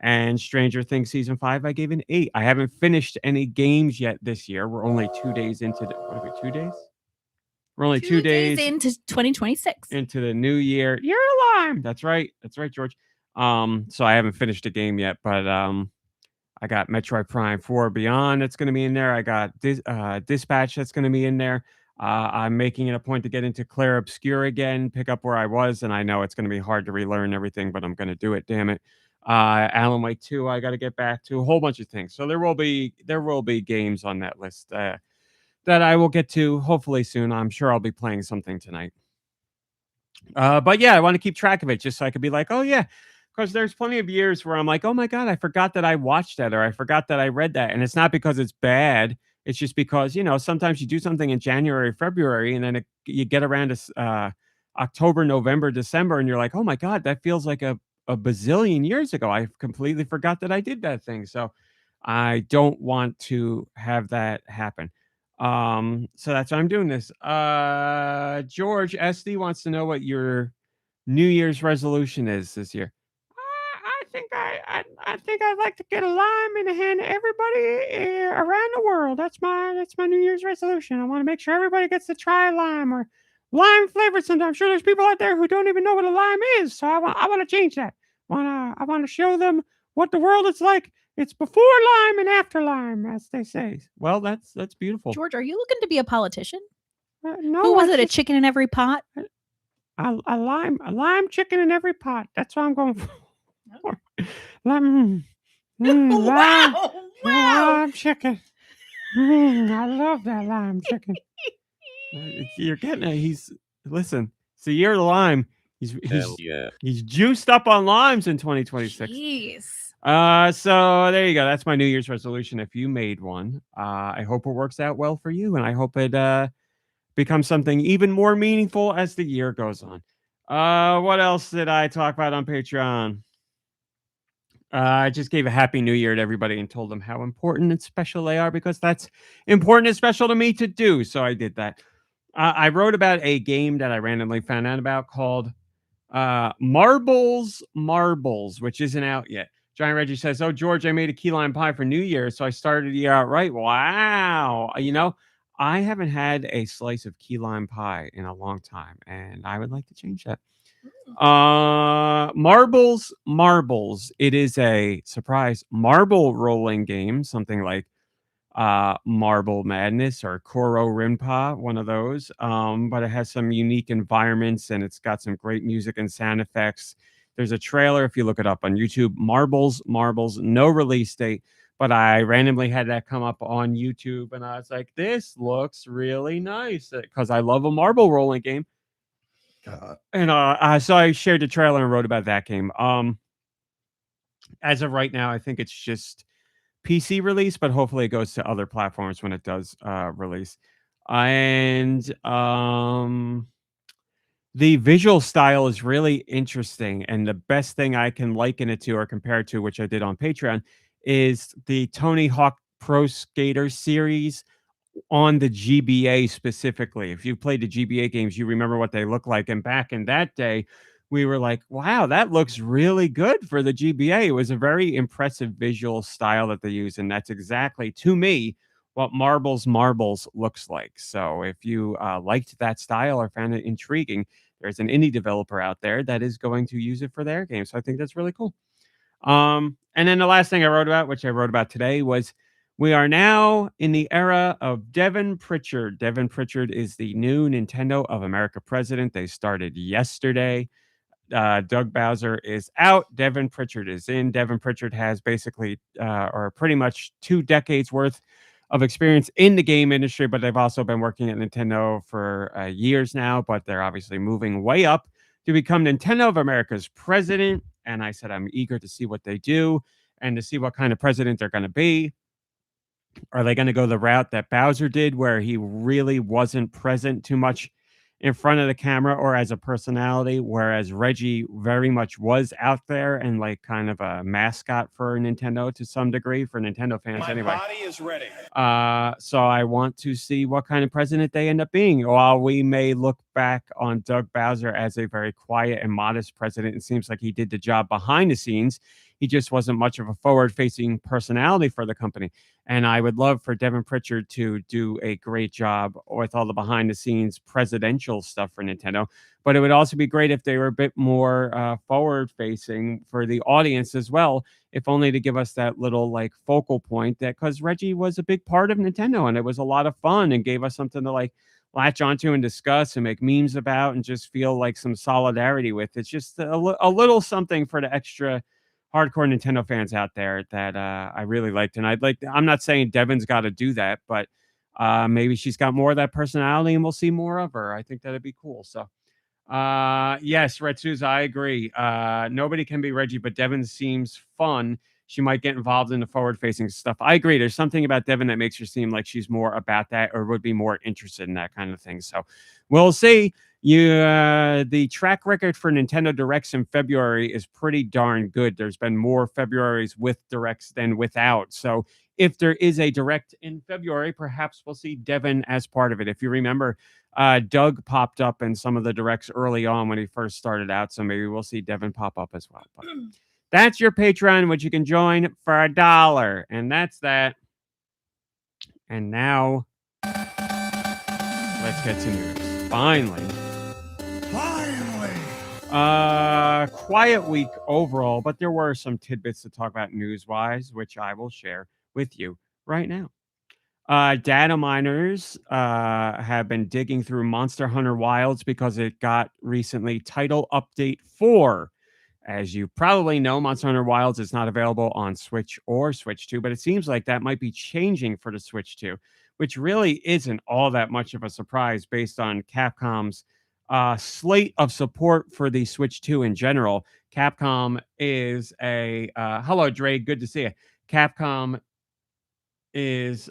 And Stranger Things Season 5, I gave an 8. I haven't finished any games yet this year. We're only 2 days into the, what are we, 2 days? We're only 2 days into 2026. into the new year. You're alive. That's right. That's right, George. So I haven't finished the game yet, but I got Metroid Prime 4 Beyond that's going to be in there. I got Dispatch that's going to be in there. I'm making it a point to get into Clair Obscure again, pick up where I was, and I know it's going to be hard to relearn everything, but I'm going to do it. Damn it. Alan Wake 2, I got to get back to a whole bunch of things. So there will be games on that list that I will get to hopefully soon. I'm sure I'll be playing something tonight. But yeah, I want to keep track of it just so I could be like, oh yeah, because there's plenty of years where I'm like, oh my God, I forgot that I watched that, or I forgot that I read that. And it's not because it's bad. It's just because, sometimes you do something in January, February, and then you get around to October, November, December, and you're like, oh my God, that feels like a bazillion years ago. I completely forgot that I did that thing. So I don't want to have that happen. So that's why I'm doing this. George SD wants to know what your New Year's resolution is this year. I think I'd like to get a lime in the hand of everybody around the world. That's my New Year's resolution. I want to make sure everybody gets to try a lime or lime flavored. Sometimes I'm sure there's people out there who don't even know what a lime is. So I want to change that. I want to show them what the world is like. It's before lime and after lime, as they say. Well, that's beautiful. George, are you looking to be a politician? No. Who was it? A chicken in every pot? A lime chicken in every pot. That's what I'm going for. Lime, Wow! lime chicken. I love that lime chicken. You're getting it. Listen. It's the year of the lime. Hell yeah. He's juiced up on limes in 2026. Jeez. So there you go. That's my New Year's resolution. If you made one, I hope it works out well for you, and I hope it becomes something even more meaningful as the year goes on. What else did I talk about on Patreon? I just gave a happy new year to everybody and told them how important and special they are, because that's important and special to me to do. So I did that. I wrote about a game that I randomly found out about called Marbles, which isn't out yet. Giant Reggie says, oh, George, I made a key lime pie for New Year, so I started the year out right. Wow. I haven't had a slice of key lime pie in a long time, and I would like to change that. Marbles. It is a surprise marble rolling game, something like Marble Madness or Koro Rinpa, one of those. But it has some unique environments, and it's got some great music and sound effects. There's a trailer if you look it up on YouTube. Marbles, no release date. But I randomly had that come up on YouTube, and I was like, this looks really nice, because I love a marble rolling game. And so I shared the trailer and wrote about that game. As of right now, I think it's just PC release, but hopefully it goes to other platforms when it does release. And the visual style is really interesting, and the best thing I can liken it to or compare it to, which I did on Patreon, is the Tony Hawk Pro Skater series on the GBA specifically. If you played the GBA games, you remember what they look like. And back in that day, we were like, wow, that looks really good for the GBA. It was a very impressive visual style that they use. And that's exactly, to me, what Marbles looks like. So if you liked that style or found it intriguing, there's an indie developer out there that is going to use it for their game. So I think that's really cool. And then the last thing I wrote about, which I wrote about today, was we are now in the era of Devin Pritchard. Devin Pritchard is the new Nintendo of America president. They started yesterday. Doug Bowser is out. Devin Pritchard is in. Devin Pritchard has basically, or pretty much 2 decades worth of experience in the game industry, but they've also been working at Nintendo for years now, but they're obviously moving way up to become Nintendo of America's president. And I said, I'm eager to see what they do and to see what kind of president they're going to be. Are they going to go the route that Bowser did, where he really wasn't present too much in front of the camera or as a personality, whereas Reggie very much was out there and like kind of a mascot for Nintendo to some degree, for Nintendo fans anyway. My body is ready. So I want to see what kind of president they end up being. While we may look back on Doug Bowser as a very quiet and modest president, it seems like he did the job behind the scenes. He just wasn't much of a forward-facing personality for the company. And I would love for Devin Pritchard to do a great job with all the behind-the-scenes presidential stuff for Nintendo. But it would also be great if they were a bit more forward-facing for the audience as well, if only to give us that little like focal point, that because Reggie was a big part of Nintendo and it was a lot of fun and gave us something to like latch onto and discuss and make memes about and just feel like some solidarity with. It's just a little something for the extra hardcore Nintendo fans out there that I really liked. And I'm not saying Devin's got to do that, but maybe she's got more of that personality and we'll see more of her. I think that'd be cool. So yes, Red Suze, I agree. Nobody can be Reggie, but Devin seems fun. She might get involved in the forward-facing stuff. I agree. There's something about Devin that makes her seem like she's more about that or would be more interested in that kind of thing. So we'll see. The track record for Nintendo Directs in February is pretty darn good. There's been more Februaries with Directs than without. So if there is a Direct in February, perhaps we'll see Devin as part of it. If you remember, Doug popped up in some of the Directs early on when he first started out. So maybe we'll see Devin pop up as well. But that's your Patreon, which you can join for $1. And that's that. And now let's get to news. Finally. Quiet week overall, but there were some tidbits to talk about news-wise, which I will share with you right now. Data miners have been digging through Monster Hunter Wilds because it got recently Title Update 4. As you probably know, Monster Hunter Wilds is not available on Switch or Switch 2, but it seems like that might be changing for the Switch 2, which really isn't all that much of a surprise based on Capcom's slate of support for the Switch 2 in general. Capcom is a hello, Dre, good to see you. Capcom is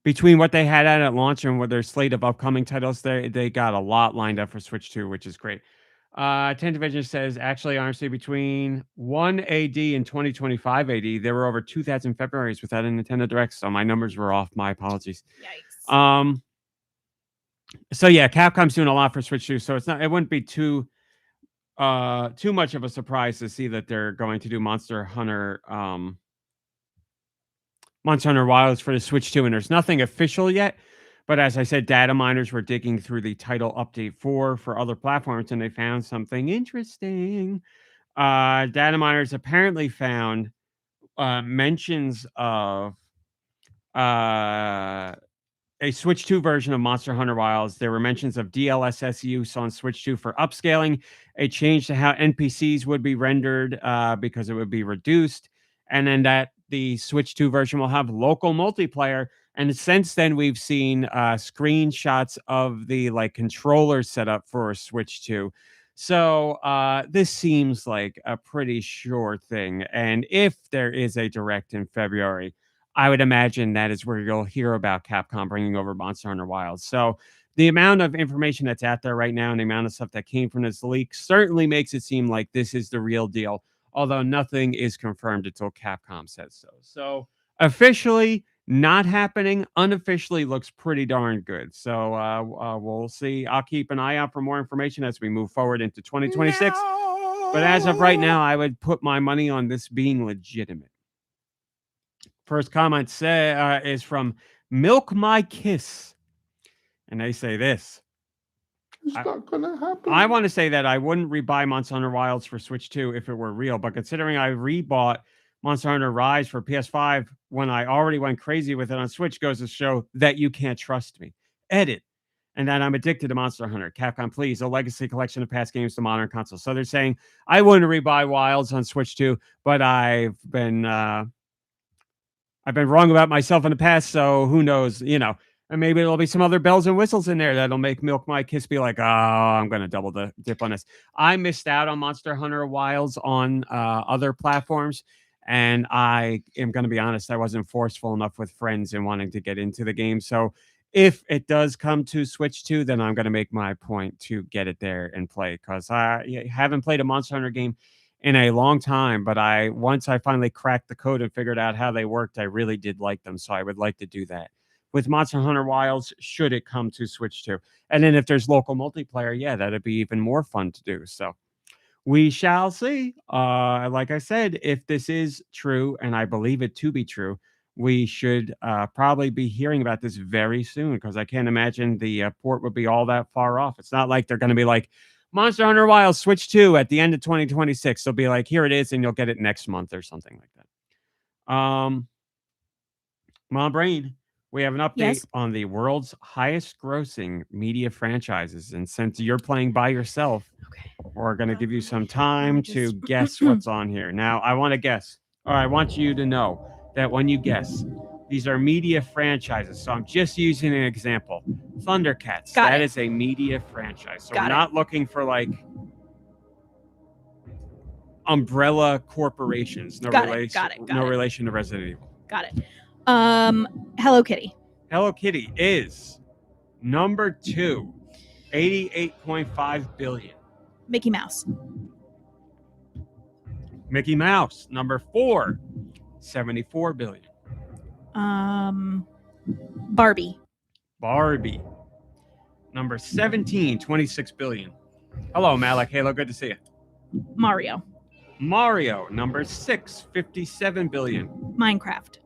between what they had at launch and what their slate of upcoming titles, they got a lot lined up for Switch 2, which is great. 10 Division says, actually, honestly, between 1 AD and 2025 AD, there were over 2,000 Februaries without a Nintendo Direct, so my numbers were off. My apologies. Yikes. So yeah, Capcom's doing a lot for Switch 2, so it wouldn't be too much of a surprise to see that they're going to do Monster Hunter Wilds for the Switch 2, and there's nothing official yet. But as I said, data miners were digging through the Title Update 4 for other platforms, and they found something interesting. Data miners apparently found mentions of a Switch 2 version of Monster Hunter Wilds. There were mentions of DLSS use on Switch 2 for upscaling, a change to how NPCs would be rendered because it would be reduced, and then that the Switch 2 version will have local multiplayer. And since then, we've seen screenshots of the like controller setup for Switch 2. So this seems like a pretty sure thing. And if there is a Direct in February, I would imagine that is where you'll hear about Capcom bringing over Monster Hunter Wilds. So the amount of information that's out there right now and the amount of stuff that came from this leak certainly makes it seem like this is the real deal, although nothing is confirmed until Capcom says so. So officially not happening, unofficially looks pretty darn good. So we'll see. I'll keep an eye out for more information as we move forward into 2026. No! But as of right now, I would put my money on this being legitimate. First comment is from Milk My Kiss. And they say this. It's not gonna happen. I want to say that I wouldn't rebuy Monster Hunter Wilds for Switch 2 if it were real, but considering I rebought Monster Hunter Rise for PS5 when I already went crazy with it on Switch goes to show that you can't trust me. Edit. And that I'm addicted to Monster Hunter. Capcom, please, a legacy collection of past games to modern consoles. So they're saying I wouldn't rebuy Wilds on Switch 2, but I've been wrong about myself in the past, so who knows, And maybe there'll be some other bells and whistles in there that'll make Milk My Kiss be like, oh, I'm going to double the dip on this. I missed out on Monster Hunter Wilds on other platforms. And I am going to be honest, I wasn't forceful enough with friends in wanting to get into the game. So if it does come to Switch 2, then I'm going to make my point to get it there and play. Because I haven't played a Monster Hunter game in a long time. But once I finally cracked the code and figured out how they worked, I really did like them. So I would like to do that with Monster Hunter Wilds, should it come to Switch 2. And then if there's local multiplayer, yeah, that'd be even more fun to do. So we shall see. Like I said, if this is true, and I believe it to be true, we should probably be hearing about this very soon, because I can't imagine the port would be all that far off. It's not like they're going to be like, Monster Hunter Wilds Switch 2 at the end of 2026. They'll be like, here it is, and you'll get it next month or something like that. MomBrain, we have an update on the world's highest grossing media franchises. And since you're playing by yourself, we're going to give you some time to guess what's on here. Now, I want to guess, or I want you to know that when you guess, these are media franchises. So I'm just using an example. Thundercats, that is a media franchise. So we're not looking for like umbrella corporations. No relation to Resident Evil. Got it. Hello Kitty. Hello Kitty is number 2, 88.5 billion. Mickey Mouse. Mickey Mouse, number 4, 74 billion. Barbie. Barbie, number 17, 26 billion. Hello, Malik. Halo, good to see you. Mario. Mario, number 6, 57 billion. Minecraft.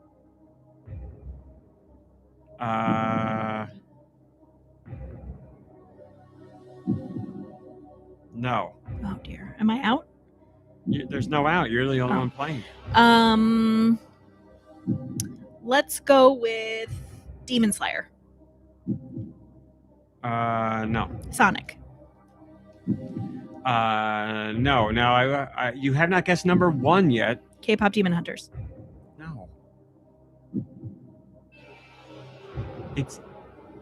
No. Oh dear. Am I out? There's no out. You're the only one playing. Let's go with Demon Slayer. No. Sonic. No. Now, you have not guessed number 1 yet. K-pop Demon Hunters. No.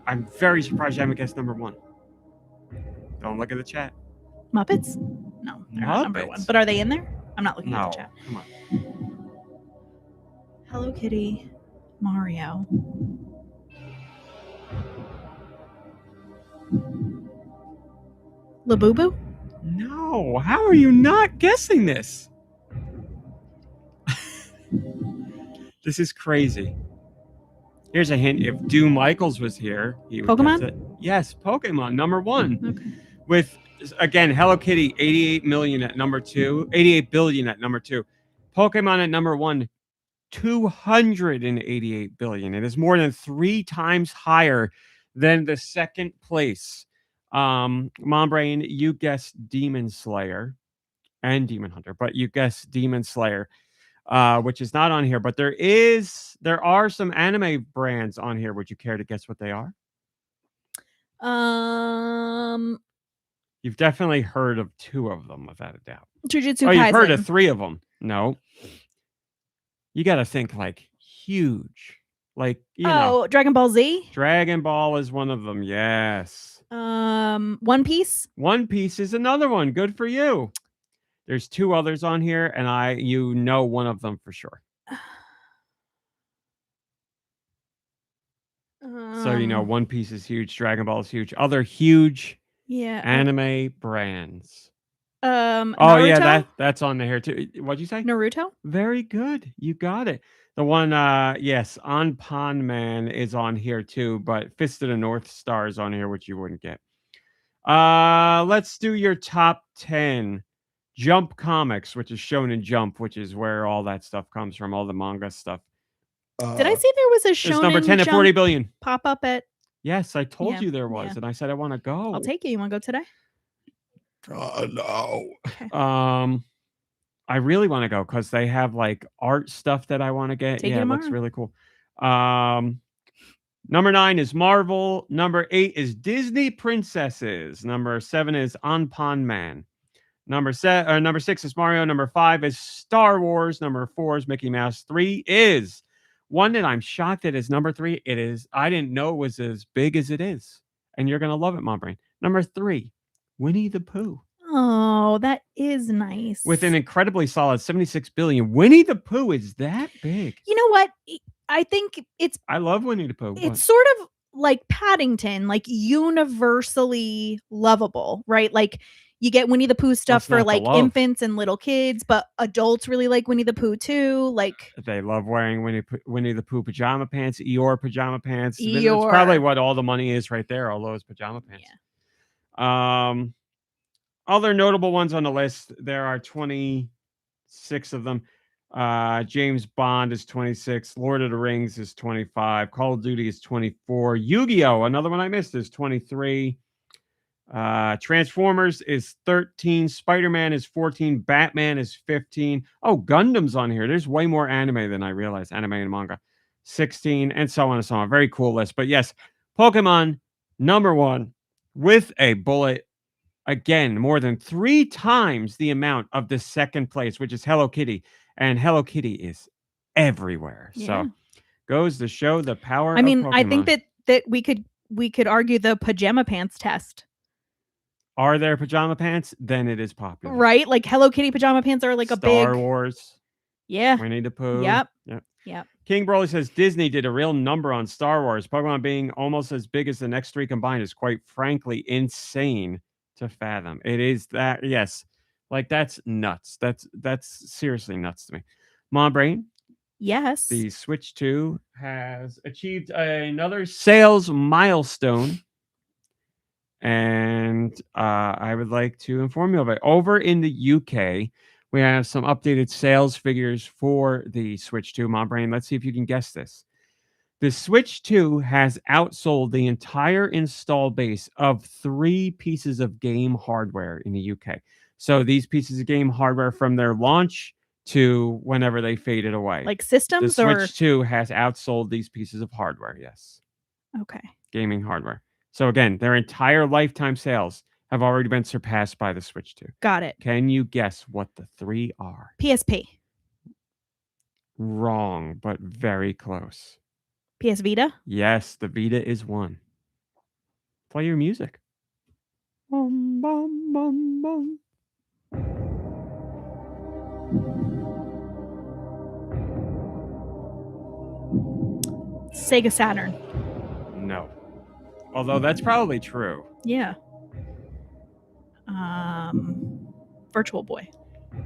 I'm very surprised you haven't guessed number 1. Don't look at the chat. Muppets? No, they're not number 1. But are they in there? I'm not looking at the chat. Come on. Hello Kitty. Mario. Labubu? No. How are you not guessing this? This is crazy. Here's a hint. If Doom Michaels was here, he would Pokemon? guess it. Yes, Pokemon, number 1. Okay. With, again, Hello Kitty, 88 million at number 2. 88 billion at number 2. Pokemon at number 1, 288 billion. It is more than 3 times higher than the second place. MomBrain, you guessed Demon Slayer and Demon Hunter, but you guessed Demon Slayer. Which is not on here, but there are some anime brands on here. Would you care to guess what they are? You've definitely heard of 2 of them, without a doubt. Jujutsu Kaisen. You've heard of 3 of them. No. You got to think like huge. Like, you know. Dragon Ball Z? Dragon Ball is one of them, yes. One Piece? One Piece is another one. Good for you. There's 2 others on here, and you know one of them for sure. So, you know, One Piece is huge. Dragon Ball is huge. Other huge anime brands. Naruto? Yeah, that's on here too. What'd you say? Naruto? Very good. You got it. The one, yes, Anpan Man is on here too, but Fist of the North Star is on here, which you wouldn't get. Let's do your top 10. Jump Comics, which is Shonen Jump, which is where all that stuff comes from, all the manga stuff. Did I see there was a Shonen it's number 10 at 40 billion. Pop up at? Yes, I told you there was, and I said I want to go. I'll take you. You want to go today? No. Okay. I really want to go because they have like art stuff that I want to get. Take it looks really cool. Number 9 is Marvel. Number 8 is Disney Princesses. Number 7 is Anpan Man. Number 6 is Mario. Number 5 is Star Wars. Number 4 is Mickey Mouse. 3 is One that I'm shocked at is number 3. It is. I didn't know it was as big as it is, and you're gonna love it, MomBrain. Number 3, Winnie the Pooh. Oh, that is nice. With an incredibly solid 76 billion, Winnie the Pooh is that big. You know what? I think I love Winnie the Pooh. It's sort of like Paddington, like universally lovable, right? Like you get Winnie the Pooh stuff for like infants and little kids, but adults really like Winnie the Pooh too. Like they love wearing Winnie the Pooh pajama pants, Eeyore pajama pants. Eeyore. That's probably what all the money is right there, all those pajama pants. Yeah. Other notable ones on the list, there are 26 of them. James Bond is 26. Lord of the Rings is 25. Call of Duty is 24. Yu-Gi-Oh! Another one I missed is 23. Transformers is 13. Spider-Man is 14. Batman is 15. Oh, Gundam's on here. There's way more anime than I realized. Anime and manga. 16, and so on and so on. Very cool list. But yes, Pokemon, number 1, with a bullet. Again, more than 3 times the amount of the second place, which is Hello Kitty. And Hello Kitty is everywhere. Yeah. So goes to show the power of Pokemon. I think that we could argue the pajama pants test. Are there pajama pants? Then it is popular. Right? Like Hello Kitty pajama pants are like Star a big Star Wars. Yeah. Winnie the Pooh. Yep. King Broly says Disney did a real number on Star Wars. Pokemon being almost as big as the next 3 combined is quite frankly insane to fathom. It is that, yes. Like that's nuts. That's seriously nuts to me. MomBrain. Yes. The Switch 2 has achieved another sales milestone. And I would like to inform you of it. Over in the UK, we have some updated sales figures for the Switch 2. MomBrain, let's see if you can guess this. The Switch 2 has outsold the entire install base of 3 pieces of game hardware in the UK. So these pieces of game hardware from their launch to whenever they faded away. Like systems the Switch 2 has outsold these pieces of hardware, yes. Okay. Gaming hardware. So again, their entire lifetime sales have already been surpassed by the Switch 2. Got it. Can you guess what the 3 are? PSP. Wrong, but very close. PS Vita? Yes, the Vita is one. Play your music. Bum, bum, bum, bum. Sega Saturn. No. Although that's probably true. Yeah. Virtual Boy.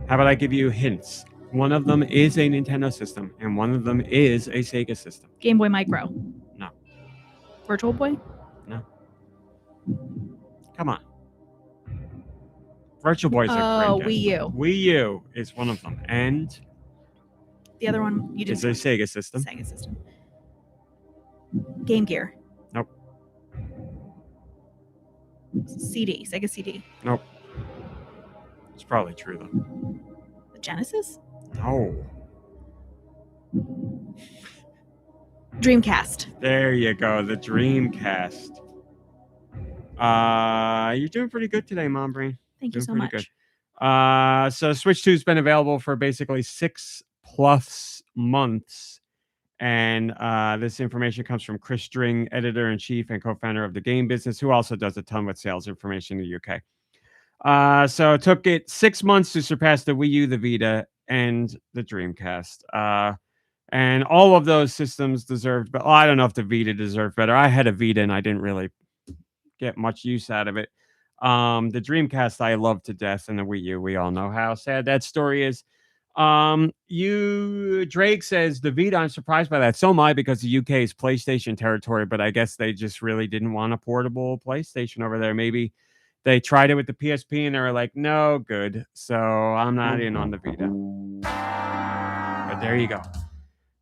How about I give you hints? One of them is a Nintendo system, and one of them is a Sega system. Game Boy Micro. No. Virtual Boy? No. Come on. Virtual Boy's a great Wii U. Wii U is one of them. And the other one you didn't. It's a Sega system. Sega system. Game Gear. Nope. CD. Sega CD. Nope. It's probably true though. The Genesis? No. Dreamcast. There you go. The Dreamcast. You're doing pretty good today, MomBrain. Thank you so much. Good. So Switch 2 has been available for basically 6+ months. And this information comes from Chris String, editor-in-chief and co-founder of the game business, who also does a ton with sales information in the UK. So it took it 6 months to surpass the Wii U, the Vita, and the Dreamcast. And all of those systems deserved, but I don't know if the Vita deserved better. I had a Vita and I didn't really get much use out of it. The Dreamcast I love to death, and the Wii U, we all know how sad that story is. Drake says the Vita, I'm surprised by that. So am I, because the UK is PlayStation territory, but I guess they just really didn't want a portable PlayStation over there. Maybe they tried it with the PSP and they were like, no good. So I'm not in on the Vita. But there you go.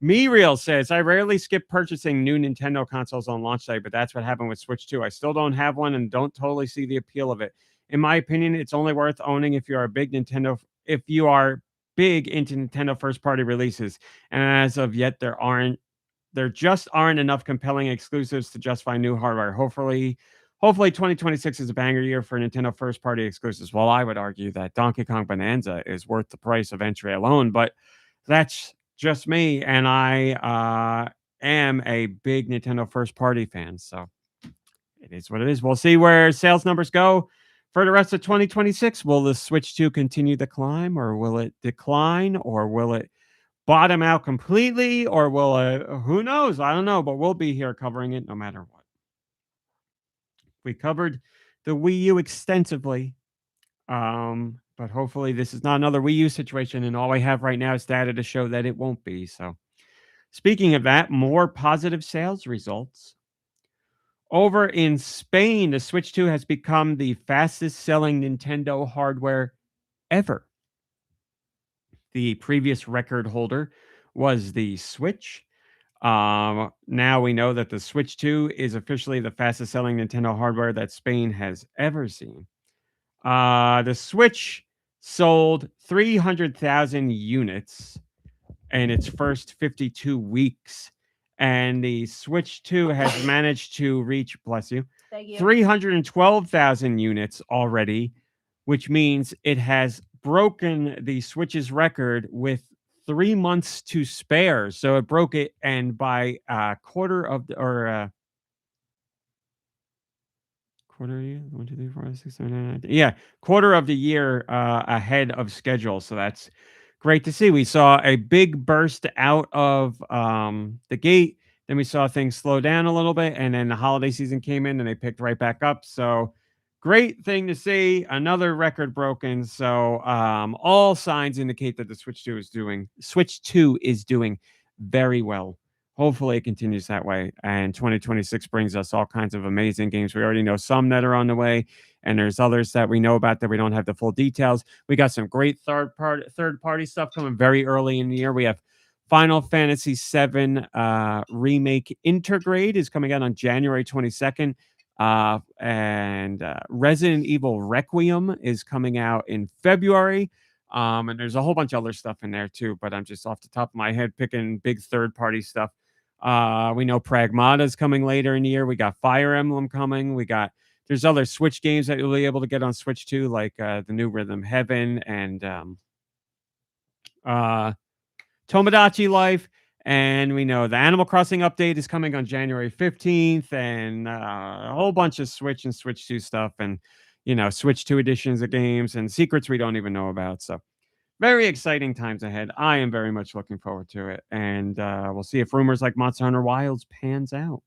MeReal says, I rarely skip purchasing new Nintendo consoles on launch day, but that's what happened with Switch 2. I still don't have one and don't totally see the appeal of it. In my opinion, it's only worth owning if you are big into Nintendo first-party releases, and as of yet, there just aren't enough compelling exclusives to justify new hardware. Hopefully 2026 is a banger year for Nintendo first-party exclusives. Well, I would argue that Donkey Kong Bonanza is worth the price of entry alone, but that's just me, and I am a big Nintendo first party fan, so it is what it is. We'll see where sales numbers go for the rest of 2026. Will the Switch 2 continue to climb, or will it decline, or will it bottom out completely, or will it, who knows? I don't know, but we'll be here covering it no matter what. We covered the Wii U extensively, but hopefully this is not another Wii U situation, and all we have right now is data to show that it won't be. So speaking of that, more positive sales results. Over in Spain, the Switch 2 has become the fastest selling Nintendo hardware ever. The previous record holder was the Switch. Now we know that the Switch 2 is officially the fastest selling Nintendo hardware that Spain has ever seen. The Switch sold 300,000 units in its first 52 weeks. And the Switch 2 has managed to reach, bless you, 312,000 units already, which means it has broken the Switch's record with 3 months to spare. So it broke it, and by a quarter of the, or quarter of the year, 1, 2, 3, 4, 5, 6, 7, 8, 9, 10. Yeah, quarter of the year ahead of schedule. So that's great to see. We saw a big burst out of the gate. Then we saw things slow down a little bit, and then the holiday season came in and they picked right back up. So great thing to see. Another record broken. So all signs indicate that the Switch 2 is doing very well. Hopefully it continues that way. And 2026 brings us all kinds of amazing games. We already know some that are on the way, and there's others that we know about that we don't have the full details. We got some great third party stuff coming very early in the year. We have Final Fantasy VII Remake Intergrade is coming out on January 22nd. And Resident Evil Requiem is coming out in February. And there's a whole bunch of other stuff in there too, but I'm just off the top of my head picking big third-party stuff. We know Pragmata is coming later in the year. We got Fire Emblem coming. There's other Switch games that you'll be able to get on Switch too, like the new Rhythm Heaven and Tomodachi Life. And we know the Animal Crossing update is coming on January 15th, and a whole bunch of Switch and Switch 2 stuff, and Switch 2 editions of games and secrets we don't even know about. So very exciting times ahead. I am very much looking forward to it, and we'll see if rumors like Monster Hunter Wilds pans out.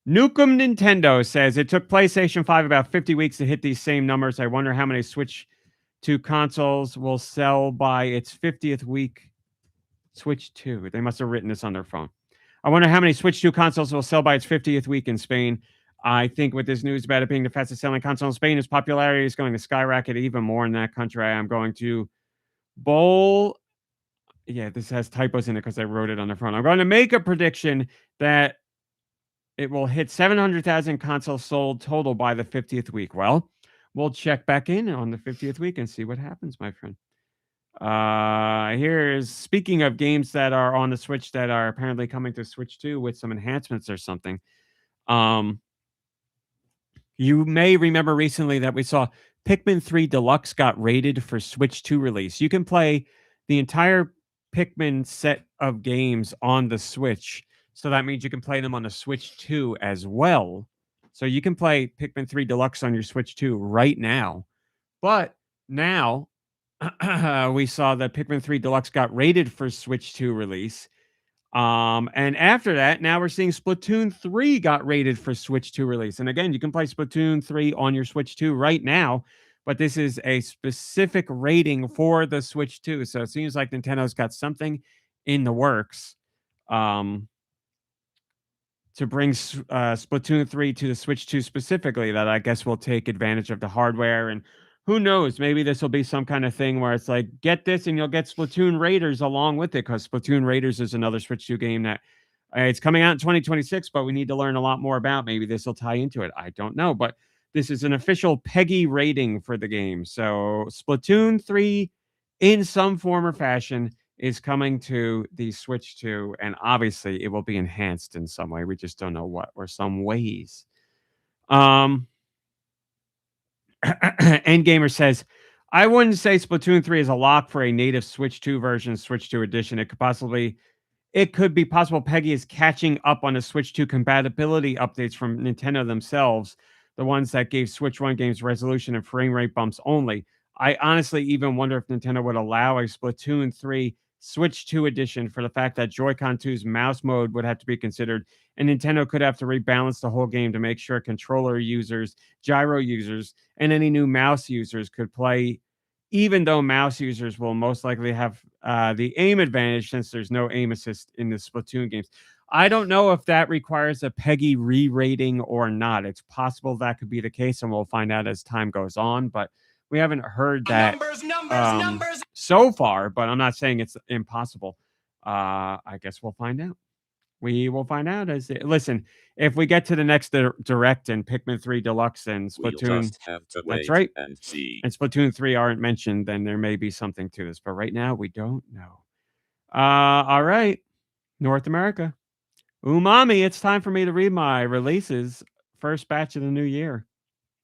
NinTimDo says it took PlayStation 5 about 50 weeks to hit these same numbers. I wonder how many Switch 2 consoles will sell by its 50th week. Switch 2. They must have written this on their phone. I wonder how many Switch 2 consoles will sell by its 50th week in Spain. I think with this news about it being the fastest selling console in Spain, its popularity is going to skyrocket even more in that country. I'm going to bowl. Yeah, this has typos in it because I wrote it on the front. I'm going to make a prediction that it will hit 700,000 consoles sold total by the 50th week. Well, we'll check back in on the 50th week and see what happens, my friend. Here's, speaking of games that are on the Switch that are apparently coming to Switch 2 with some enhancements or something. You may remember recently that we saw Pikmin 3 Deluxe got rated for Switch 2 release. You can play the entire Pikmin set of games on the Switch. So that means you can play them on the Switch 2 as well. So you can play Pikmin 3 Deluxe on your Switch 2 right now. But now we saw that Pikmin 3 Deluxe got rated for Switch 2 release. And after that, now we're seeing Splatoon 3 got rated for Switch 2 release. And again, you can play Splatoon 3 on your Switch 2 right now, but this is a specific rating for the Switch 2. So it seems like Nintendo's got something in the works to bring Splatoon 3 to the Switch 2 specifically, that I guess will take advantage of the hardware. And who knows, maybe this will be some kind of thing where it's like, get this and you'll get Splatoon Raiders along with it, because Splatoon Raiders is another Switch 2 game that it's coming out in 2026, but we need to learn a lot more about. Maybe this will tie into it. I don't know, but this is an official PEGI rating for the game. So Splatoon 3 in some form or fashion is coming to the Switch 2, and obviously it will be enhanced in some way. We just don't know what, or some ways. Endgamer says, I wouldn't say Splatoon 3 is a lock for a native Switch 2 version, Switch 2 edition. It could be possible Peggy is catching up on the Switch 2 compatibility updates from Nintendo themselves, the ones that gave Switch 1 games resolution and frame rate bumps only. I honestly even wonder if Nintendo would allow a Splatoon 3 Switch 2 edition for the fact that Joy-Con 2's mouse mode would have to be considered, and Nintendo could have to rebalance the whole game to make sure controller users, gyro users, and any new mouse users could play, even though mouse users will most likely have the aim advantage since there's no aim assist in the Splatoon games. I don't know if that requires a Peggy re-rating or not. It's possible that could be the case, and we'll find out as time goes on, but we haven't heard that numbers so far, but I'm not saying it's impossible. I guess we'll find out. We will find out listen, if we get to the next direct and Pikmin 3 Deluxe and Splatoon, We'll just have to wait that's right, and see. and Splatoon 3 aren't mentioned, then there may be something to this. But right now, we don't know. All right, North America. Umami, it's time for me to read my releases. First batch of the new year.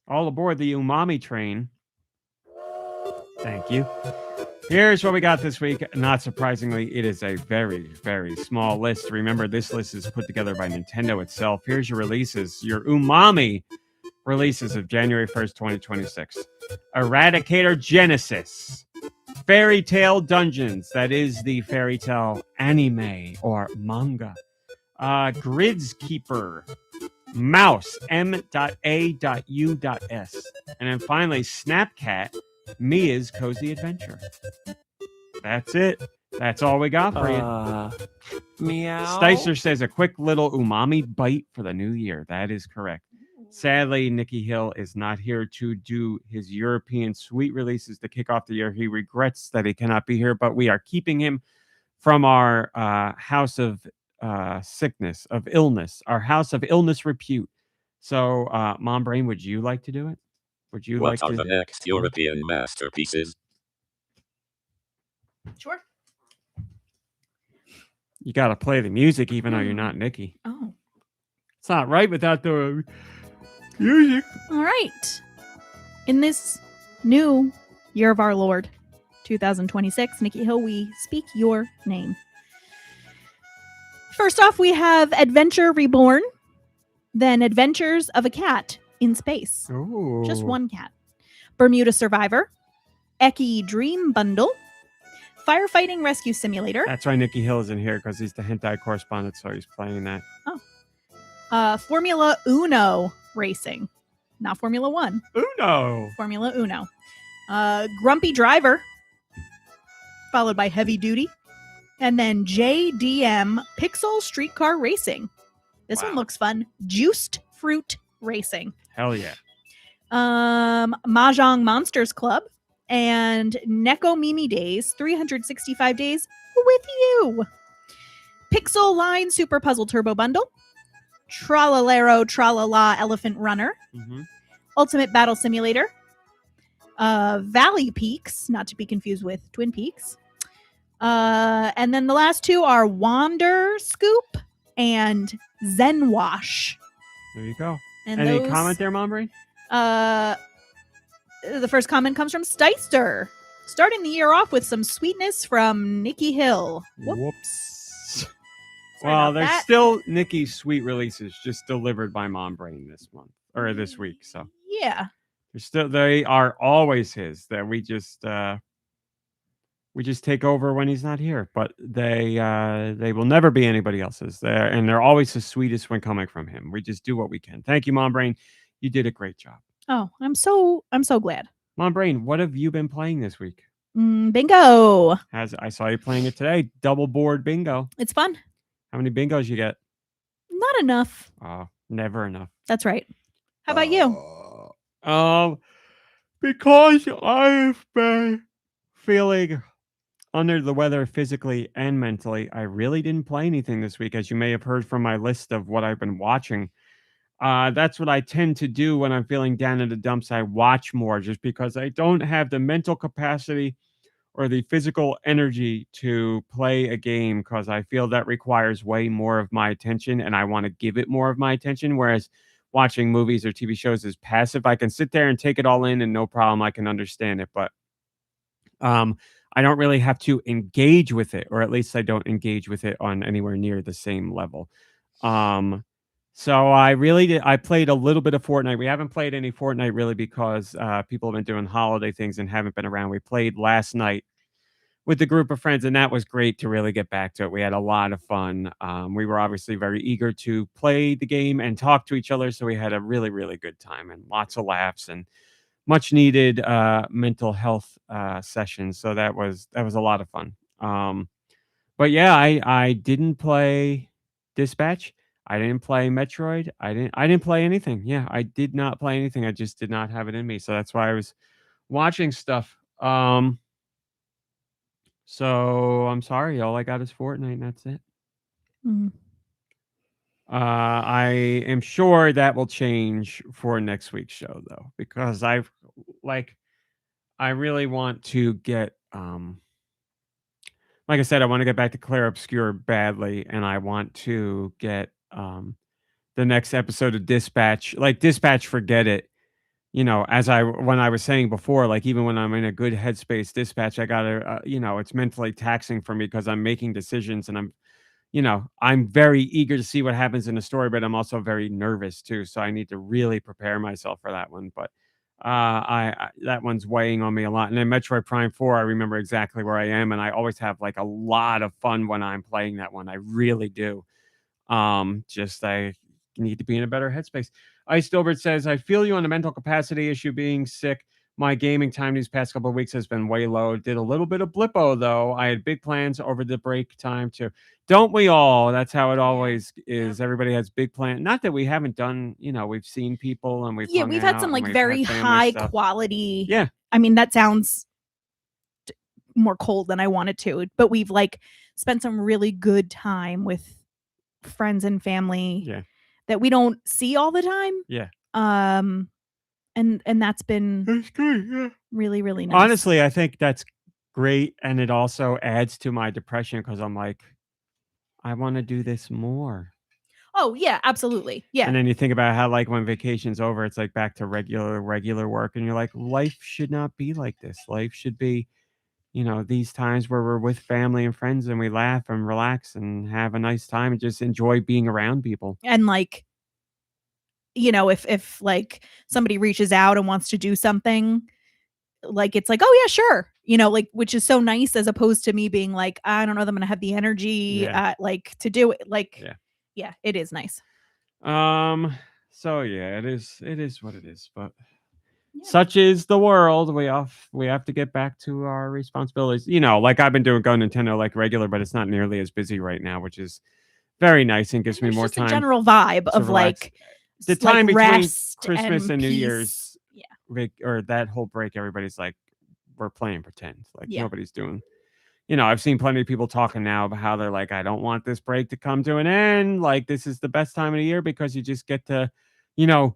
All aboard the Umami train. Thank you. Here's what we got this week. Not surprisingly, it is a very, very small list. Remember, this list is put together by Nintendo itself. Here's your releases. Your Umami releases of January 1st, 2026. Eradicator Genesis. Fairy Tale Dungeons. That is the Fairy Tale anime or manga. Grids Keeper. Mouse. M.A.U.S. And then finally, Snapcat. Mia's Cozy Adventure. That's it. That's all we got for you. Meow. Sticer says a quick little umami bite for the new year. That is correct. Sadly, Nicky Hill is not here to do his European sweet releases to kick off the year. He regrets that he cannot be here, but we are keeping him from our house of sickness, of illness, our house of illness repute. So, MomBrain, would you like to do it? Would you What like are to? the next European masterpieces? Sure. You got to play the music even though you're not Nikki. Oh. It's not right without the music. All right. In this new year of our Lord, 2026, Nicky Hill, we speak your name. First off, we have Adventure Reborn, then Adventures of a Cat in Space. Ooh. Just one cat. Bermuda Survivor, Eki Dream Bundle, Firefighting Rescue Simulator. That's why Nicky Hill isn't here, because he's the hentai correspondent, so he's playing that. Formula Uno Racing. Not Formula One. Uno. Formula Uno. Grumpy Driver, followed by Heavy Duty. And then JDM Pixel Streetcar Racing. This one looks fun. Juiced Fruit Racing. Hell yeah. Mahjong Monsters Club and Neko Mimi Days 365 Days with You. Pixel Line Super Puzzle Turbo Bundle. Tralalero Tralala Elephant Runner. Mm-hmm. Ultimate Battle Simulator. Valley Peaks, not to be confused with Twin Peaks. And then the last two are Wander Scoop and Zen Wash. There you go. And Any those, comment there, MomBrain? The first comment comes from Sticer. Starting the year off with some sweetness from Nicky Hill. Whoops. Sorry Well, about there's that. still Nicky's sweet releases just delivered by MomBrain this month or this week. So Yeah. they are always his. That we just take over when he's not here. But they will never be anybody else's. They're always the sweetest when coming from him. We just do what we can. Thank you, MomBrain. You did a great job. Oh, I'm so glad. MomBrain, what have you been playing this week? Bingo. I saw you playing it today. Double board bingo. It's fun. How many bingos you get? Not enough. Oh, never enough. That's right. How about you? Because I've been feeling under the weather physically and mentally, I really didn't play anything this week, as you may have heard from my list of what I've been watching. That's what I tend to do when I'm feeling down in the dumps. I watch more just because I don't have the mental capacity or the physical energy to play a game, because I feel that requires way more of my attention and I want to give it more of my attention. Whereas watching movies or TV shows is passive. I can sit there and take it all in and no problem. I can understand it. But I don't really have to engage with it, or at least I don't engage with it on anywhere near the same level. So I played a little bit of Fortnite. We haven't played any Fortnite really because people have been doing holiday things and haven't been around. We played last night with the group of friends, and that was great to really get back to it. We had a lot of fun. We were obviously very eager to play the game and talk to each other, so we had a really, really good time and lots of laughs and much needed mental health sessions. So that was a lot of fun. But yeah, I didn't play Dispatch. I didn't play Metroid. I didn't play anything. Yeah, I did not play anything. I just did not have it in me. So that's why I was watching stuff. So I'm sorry. All I got is Fortnite, and that's it. Mm. I am sure that will change for next week's show, though, because I really want to get like I said, I want to get back to Claire Obscure badly, and I want to get the next episode of Dispatch. Like Dispatch, forget it. When I was saying before, like even when I'm in a good headspace, Dispatch, I gotta, it's mentally taxing for me because I'm making decisions and I'm very eager to see what happens in the story, but I'm also very nervous too. So I need to really prepare myself for that one. But that one's weighing on me a lot. And then Metroid Prime 4, I remember exactly where I am, and I always have like a lot of fun when I'm playing that one. I really do. I need to be in a better headspace. Ice Dilbert says, I feel you on the mental capacity issue being sick. My gaming time these past couple of weeks has been way low. Did a little bit of blippo, though. I had big plans over the break time, too. Don't we all? That's how it always is. Everybody has big plans. Not that we haven't done, we've seen people and we've had some like very high quality. Yeah. I mean, that sounds more cold than I wanted to, but we've like spent some really good time with friends and family that we don't see all the time. Yeah. And that's been really, really nice. Honestly, I think that's great. And it also adds to my depression because I'm like, I want to do this more. Oh, yeah, absolutely. Yeah. And then you think about how like when vacation's over, it's like back to regular work. And you're like, life should not be like this. Life should be, these times where we're with family and friends and we laugh and relax and have a nice time and just enjoy being around people. And like, if like somebody reaches out and wants to do something, like it's like, oh yeah, sure, like, which is so nice as opposed to me being like, I don't know that I'm gonna have the energy like to do it. Like yeah, it is nice. So yeah, it is what it is, but such is the world. We have to get back to our responsibilities. Like I've been doing GoNintendo like regular, but it's not nearly as busy right now, which is very nice and gives me more time. A general vibe of relax. Like the time like between Christmas and New peace. Year's, or that whole break, everybody's like, we're playing pretend. Like nobody's doing. I've seen plenty of people talking now about how they're like, I don't want this break to come to an end. Like this is the best time of the year because you just get to,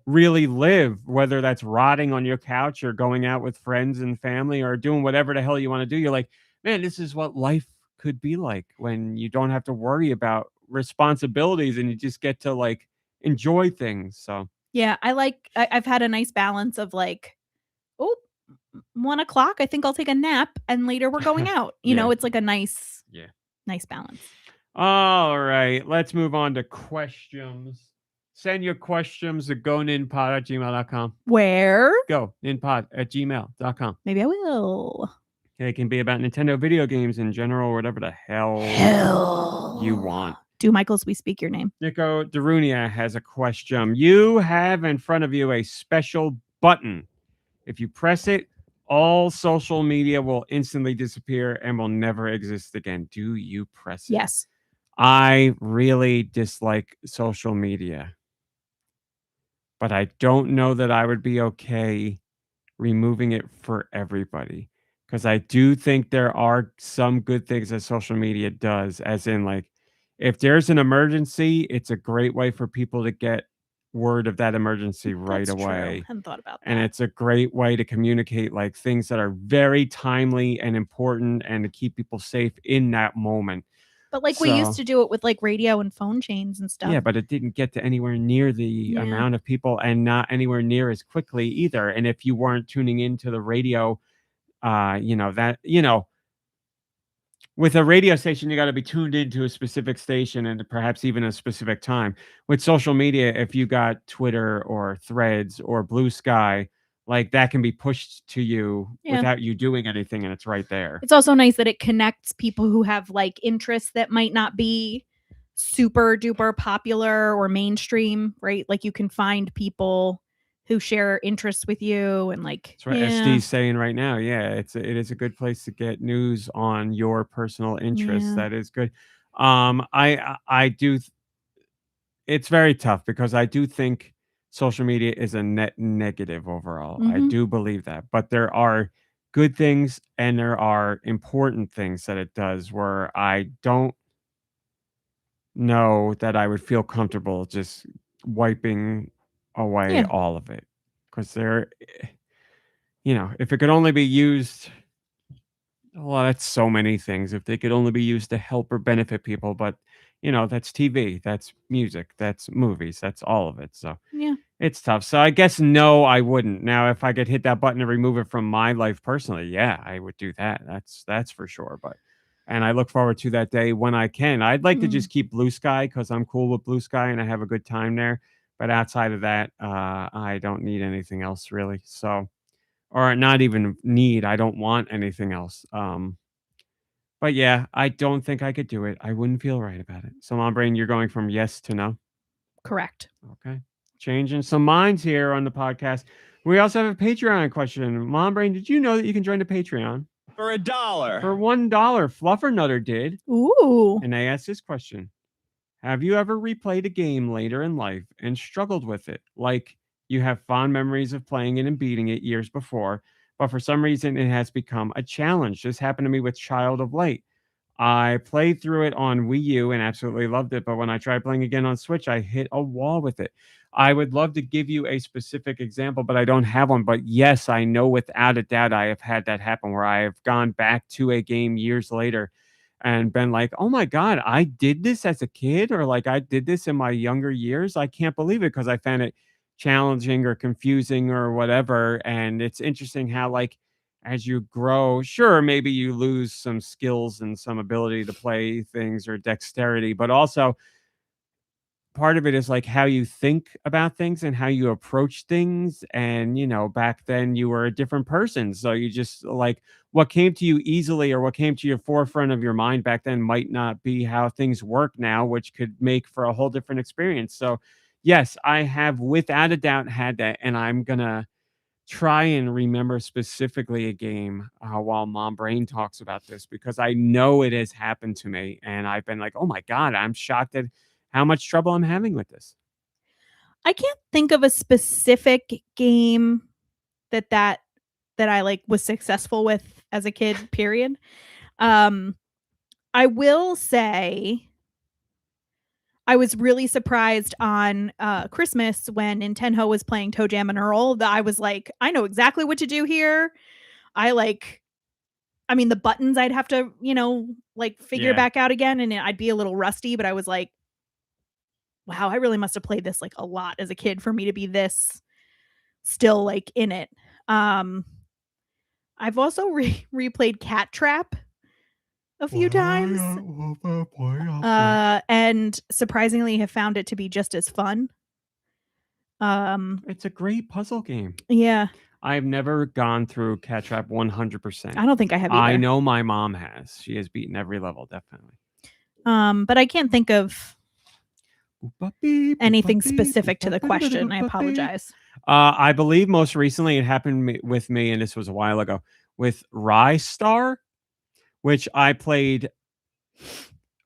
really live. Whether that's rotting on your couch or going out with friends and family or doing whatever the hell you want to do. You're like, man, this is what life could be like when you don't have to worry about responsibilities and you just get to like enjoy things. So yeah, I've had a nice balance of like, 1 o'clock, I think I'll take a nap and later we're going out. It's like a nice balance. All right, let's move on to questions. Send your questions to goninpod@gmail.com. Where? Go ninpod@gmail.com. Maybe I will. It can be about Nintendo video games in general, or whatever the hell you want. Do Michaels, we speak your name. NicoDarunia has a question. You have in front of you a special button. If you press it, all social media will instantly disappear and will never exist again. Do you press it? Yes. I really dislike social media, but I don't know that I would be okay removing it for everybody. Because I do think there are some good things that social media does, as in like, if there's an emergency, it's a great way for people to get word of that emergency right away. True. I hadn't thought about that. And it's a great way to communicate like things that are very timely and important and to keep people safe in that moment. But like we used to do it with like radio and phone chains and stuff. Yeah, but it didn't get to anywhere near the amount of people and not anywhere near as quickly either. And if you weren't tuning into the radio with a radio station, you got to be tuned into a specific station and perhaps even a specific time. With social media, if you got Twitter or Threads or Blue Sky, like that can be pushed to you without you doing anything, and it's right there. It's also nice that it connects people who have like interests that might not be super duper popular or mainstream, right? Like you can find people who share interests with you, and like That's what SD's saying right now. Yeah, it is a good place to get news on your personal interests. That is good. I do. It's very tough because I do think social media is a net negative overall. I do believe that, but there are good things and there are important things that it does where I don't know that I would feel comfortable just wiping away all of it, because if it could only be used, well, that's so many things. If they could only be used to help or benefit people, but that's TV, that's music, that's movies, that's all of it. So it's tough. So I guess no, I wouldn't. Now, if I could hit that button to remove it from my life personally, yeah, I would do that. That's for sure. And I look forward to that day when I can. I'd like to just keep Blue Sky because I'm cool with Blue Sky and I have a good time there. But outside of that, I don't need anything else really. So, or not even need. I don't want anything else. But yeah, I don't think I could do it. I wouldn't feel right about it. So, MomBrain, you're going from yes to no? Correct. Okay. Changing some minds here on the podcast. We also have a Patreon question. MomBrain, did you know that you can join the Patreon? For $1. For $1. Fluffernutter did. Ooh. And they asked this question. Have you ever replayed a game later in life and struggled with it? Like you have fond memories of playing it and beating it years before, but for some reason it has become a challenge. This happened to me with Child of Light. I played through it on Wii U and absolutely loved it, but when I tried playing again on Switch, I hit a wall with it. I would love to give you a specific example, but I don't have one. But yes, I know without a doubt I have had that happen where I have gone back to a game years later and been like, oh my God, I did this as a kid, or like I did this in my younger years. I can't believe it because I found it challenging or confusing or whatever. And it's interesting how like as you grow, sure, maybe you lose some skills and some ability to play things or dexterity, but also part of it is like how you think about things and how you approach things. And, back then you were a different person. So you just like what came to you easily or what came to your forefront of your mind back then might not be how things work now, which could make for a whole different experience. So yes, I have without a doubt had that. And I'm going to try and remember specifically a game while MomBrain talks about this, because I know it has happened to me. And I've been like, oh my God, I'm shocked at how much trouble I'm having with this. I can't think of a specific game that I like was successful with as a kid, period. I will say I was really surprised on Christmas when Nintendo was playing Toe Jam and Earl, that I was like, I know exactly what to do here. The buttons I'd have to, figure back out again, and I'd be a little rusty, but I was like, wow, I really must have played this like a lot as a kid for me to be this still like in it. I've also replayed Cat Trap a few times. And surprisingly have found it to be just as fun. It's a great puzzle game. Yeah. I've never gone through Cat Trap 100%. I don't think I have either. I know my mom has. She has beaten every level, definitely. But I can't think of anything specific to the question. I apologize. I believe most recently it happened with me, and this was a while ago, with Rystar, which I played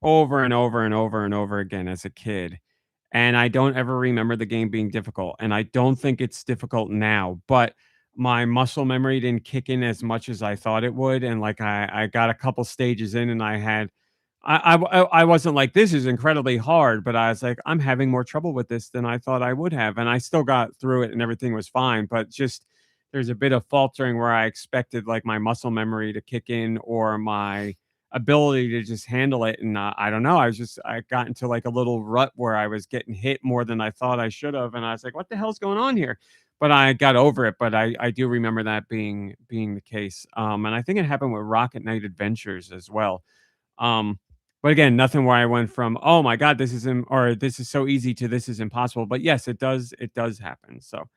over and over and over and over again as a kid. And I don't ever remember the game being difficult. And I don't think it's difficult now, but my muscle memory didn't kick in as much as I thought it would. And like I got a couple stages in and I wasn't like, this is incredibly hard, but I was like, I'm having more trouble with this than I thought I would have. And I still got through it and everything was fine. But just there's a bit of faltering where I expected like my muscle memory to kick in or my ability to just handle it. And I don't know. I got into like a little rut where I was getting hit more than I thought I should have. And I was like, what the hell's going on here? but I got over it. But I do remember that being the case. And I think it happened with Rocket Knight Adventures as well. But again, nothing where I went from, oh my God, this is or this is so easy to this is impossible. But yes, it does happen. So,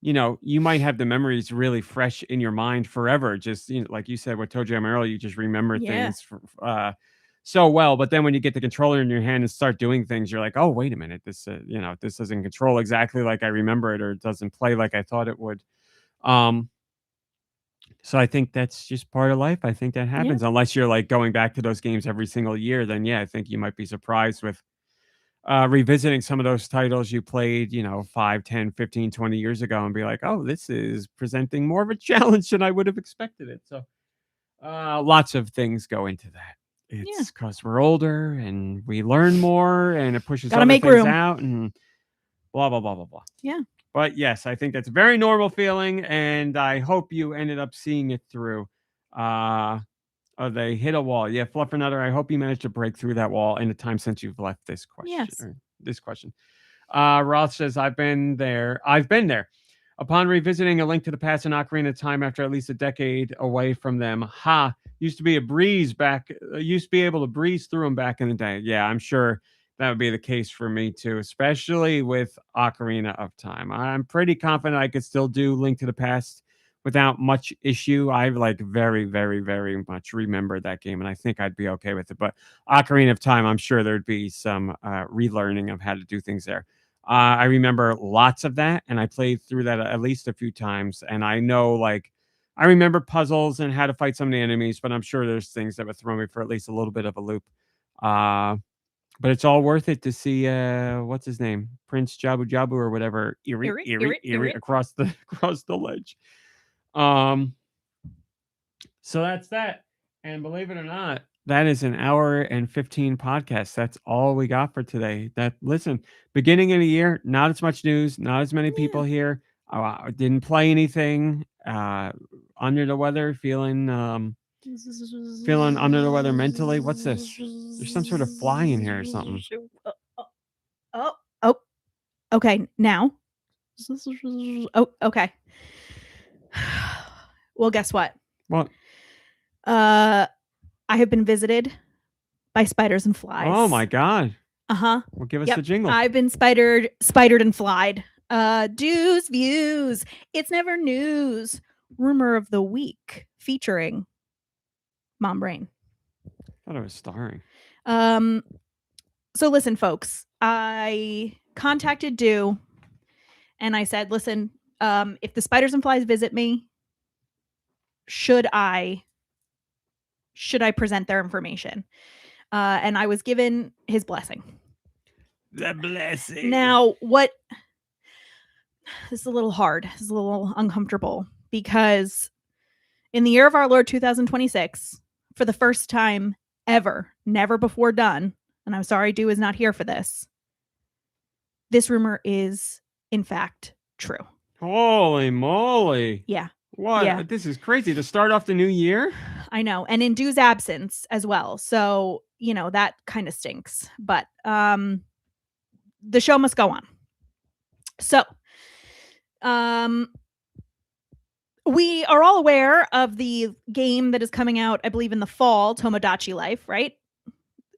you might have the memories really fresh in your mind forever. Just, like you said, with Toe Jam earlier, you just remember things so well. But then when you get the controller in your hand and start doing things, you're like, oh, wait a minute, this doesn't control exactly like I remember it, or it doesn't play like I thought it would. So I think that's just part of life. I think that happens unless you're like going back to those games every single year. Then I think you might be surprised with revisiting some of those titles you played, 5, 10, 15, 20 years ago and be like, oh, this is presenting more of a challenge than I would have expected it. So lots of things go into that. It's because we're older and we learn more and it pushes other things out and blah, blah, blah, blah, blah. Yeah. But yes, I think that's a very normal feeling, and I hope you ended up seeing it through. They hit a wall. Yeah, Fluffernutter, I hope you managed to break through that wall in the time since you've left this question. Yes. This question. Roth says, I've been there. Upon revisiting A Link to the Past and Ocarina of Time after at least a decade away from them, used to be a breeze back. Used to be able to breeze through them back in the day. Yeah, I'm sure that would be the case for me too, especially with Ocarina of Time. I'm pretty confident I could still do Link to the Past without much issue. I very, very, very much remember that game, and I think I'd be okay with it. But Ocarina of Time, I'm sure there'd be some relearning of how to do things there. I remember lots of that, and I played through that at least a few times. And I know, I remember puzzles and how to fight some of the enemies, but I'm sure there's things that would throw me for at least a little bit of a loop. But it's all worth it to see what's his name, Prince Jabu Jabu or whatever, Eerie across the ledge. So that's that. And believe it or not, that is an hour and 15 podcast. That's all we got for today. Listen, beginning of the year, not as much news, not as many people here. I didn't play anything. Under the weather, feeling under the weather mentally. What's this? There's some sort of fly in here or something. Oh, okay. Now. Oh, okay. Well, guess what? What? I have been visited by spiders and flies. Oh my God. Uh-huh. Well, give us the jingle. I've been spidered and flied. Deux views. It's never news. Rumor of the week featuring MomBrain. I thought I was starring. So listen, folks. I contacted Deux and I said, listen, if the spiders and flies visit me, should I present their information? And I was given his blessing. The blessing. Now, this is a little hard. This is a little uncomfortable because in the year of our Lord 2026, for the first time ever, never before done, and I'm sorry Deux is not here for this rumor is in fact true. Holy moly. Yeah. What? Yeah. This is crazy to start off the new year. I know. And in Deux' absence as well. So, that kind of stinks. But the show must go on. So, we are all aware of the game that is coming out, I believe, in the fall, Tomodachi Life, right?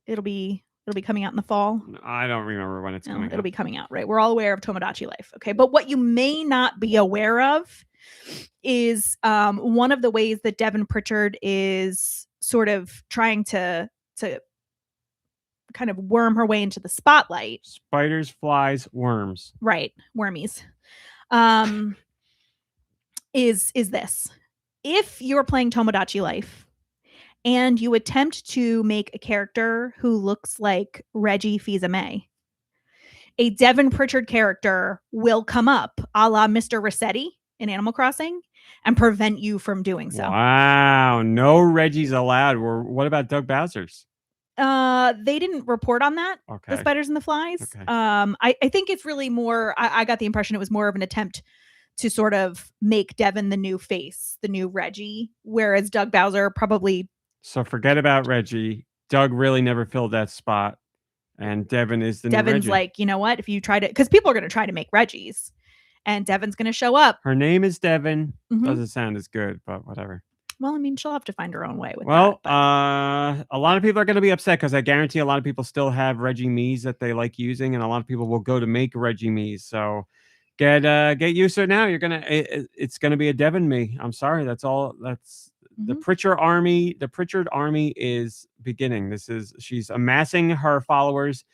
It'll be coming out in the fall. I don't remember when it's coming out. It'll be coming out, right? We're all aware of Tomodachi Life. Okay. But what you may not be aware of is one of the ways that Devin Pritchard is sort of trying to kind of worm her way into the spotlight. Spiders, flies, worms. Right. Wormies. Is this. If you're playing Tomodachi Life and you attempt to make a character who looks like Reggie Fils-Aimé, a Devin Pritchard character will come up a la Mr. Rossetti in Animal Crossing and prevent you from doing so. Wow. No Reggies allowed. What about Doug Bowser's? They didn't report on that. Okay. The spiders and the flies. Okay. I think it's really more, I got the impression it was more of an attempt to sort of make Devin the new face, the new Reggie, whereas Doug Bowser probably. So forget about Reggie. Doug really never filled that spot. And Devin is the new Devin's Reggie. like, you know what? If you try to, because people are going to try to make Reggies. and Devin's going to show up. Her name is Devin. Mhm. Doesn't sound as good, but whatever. Well, I mean, she'll have to find her own way with Well, that. a lot of people are going to be upset because I guarantee a lot of people still have Reggie Me's that they like using, and a lot of people will go to make Reggie Me's. So get used to it now. It's gonna be a Devin Me. I'm sorry. That's all. That's the Pritchard army. The Pritchard army is beginning. She's amassing her followers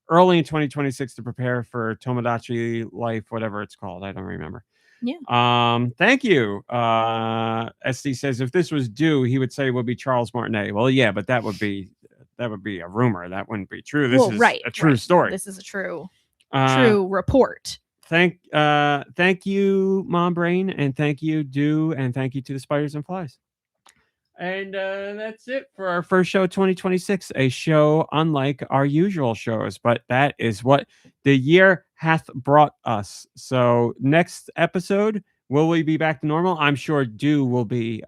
early in 2026 to prepare for Tomodachi Life, whatever it's called. I don't remember. Yeah. Thank you. SD says if this was Deux, he would say it would be Charles Martinet. Well, yeah, but that would be a rumor. That wouldn't be true. This is a true story. This is a true report. Thank you, MomBrain, and thank you, Deux, and thank you to the Spiders and Flies. And that's it for our first show of 2026, a show unlike our usual shows, but that is what the year hath brought us. So next episode, will we be back to normal? I'm sure Deux will be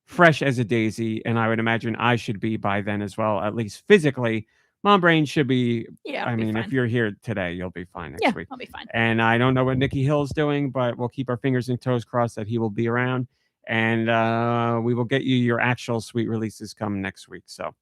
fresh as a daisy, and I would imagine I should be by then as well, at least physically. MomBrain should be. Yeah, I mean, if you're here today, you'll be fine next week. I'll be fine. And I don't know what Nikki Hill's doing, but we'll keep our fingers and toes crossed that he will be around. And we will get you your actual sweet releases come next week. So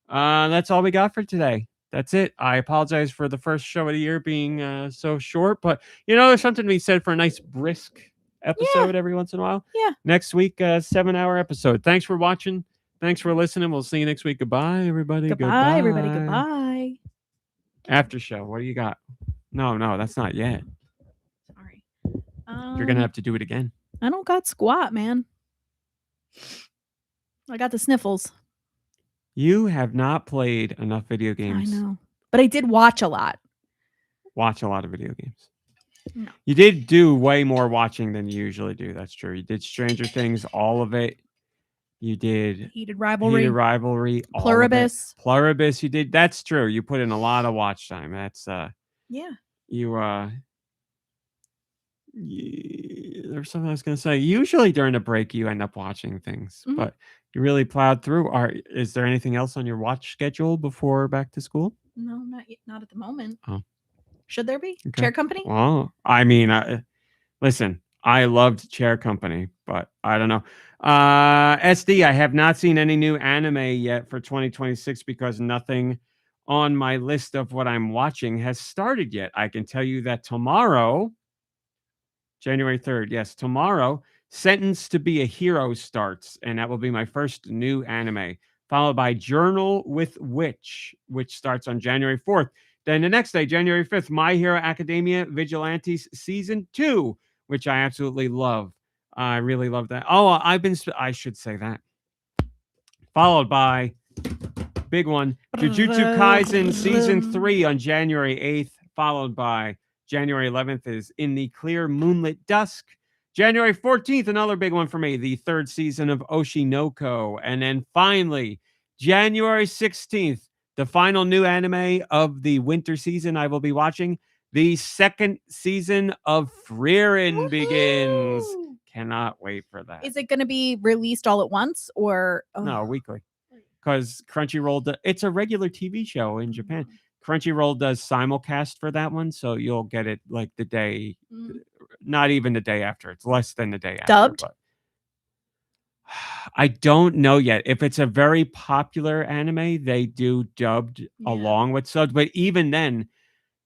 that's all we got for today. That's it. I apologize for the first show of the year being so short, but there's something to be said for a nice brisk episode every once in a while. Yeah. Next week, 7-hour episode. Thanks for watching. Thanks for listening. We'll see you next week. Goodbye, everybody. Goodbye, everybody. Goodbye. After show. What do you got? No, that's not yet. Sorry. You're gonna have to do it again. I don't got squat, man. I got the sniffles. You have not played enough video games. I know. But I did watch a lot. Watch a lot of video games. No. You did do way more watching than you usually do. That's true. You did Stranger Things, all of it. You did Heated Rivalry. Pluribus. Pluribus, you did. That's true. You put in a lot of watch time. That's there's something I was going to say. Usually during a break, you end up watching things, but you really plowed through. Is there anything else on your watch schedule before back to school? No, not at the moment. Oh. Should there be? Okay. Chair Company? Well, I mean, listen, I loved Chair Company, but I don't know. SD, I have not seen any new anime yet for 2026 because nothing on my list of what I'm watching has started yet. I can tell you that tomorrow, January 3rd, yes, tomorrow, Sentenced to be a Hero starts, and that will be my first new anime, followed by Journal with Witch, which starts on January 4th. Then the next day, January 5th, My Hero Academia Vigilantes Season 2, which I absolutely love. I really love that. Oh, I should say that. Followed by, big one, Jujutsu Kaisen Season 3 on January 8th, followed by January 11th is In the Clear Moonlit Dusk. January 14th, another big one for me, the 3rd season of Oshinoko. And then finally, January 16th, the final new anime of the winter season I will be watching. The 2nd season of Frieren begins. Cannot wait for that. Is it going to be released all at once or? Oh. No, weekly. Because Crunchyroll, it's a regular TV show in Japan. Crunchyroll does simulcast for that one, so you'll get it like the day, not even the day after. It's less than the day after. Dubbed? But I don't know yet. If it's a very popular anime, they do dubbed along with subs. But even then,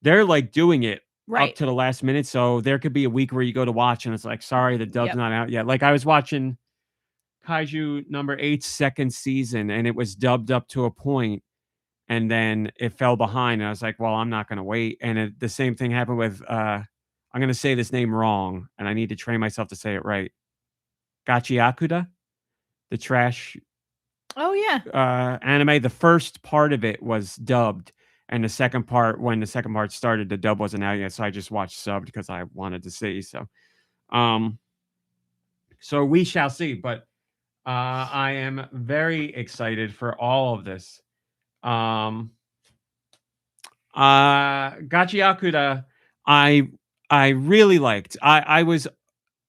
they're like doing it up to the last minute. So there could be a week where you go to watch and it's like, sorry, the dub's not out yet. Like I was watching Kaiju number 8's 2nd season, and it was dubbed up to a point, and then it fell behind. And I was like, well, I'm not going to wait. And the same thing happened with, I'm going to say this name wrong, and I need to train myself to say it right. Gachiakuda, the trash anime. The first part of it was dubbed, and the second part, when the second part started, the dub wasn't out yet. So I just watched subbed because I wanted to see. So, so we shall see. But I am very excited for all of this. Gachiakuda, I really liked. I was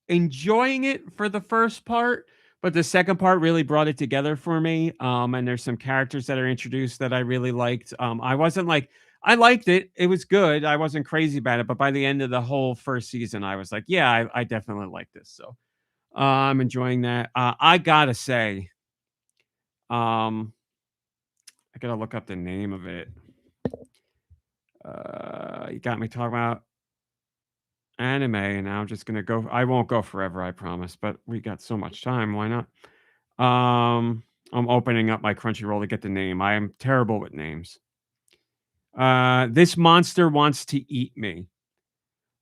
enjoying it for the first part, but the second part really brought it together for me. And there's some characters that are introduced that I really liked. I wasn't like, I liked it. It was good. I wasn't crazy about it, but by the end of the whole first season, I was like, yeah, I definitely like this. So I'm enjoying that. I gotta say, I gotta look up the name of it. You got me talking about anime, and now I'm just gonna go. I won't go forever, I promise. But we got so much time. Why not? I'm opening up my Crunchyroll to get the name. I am terrible with names. This monster wants to eat me,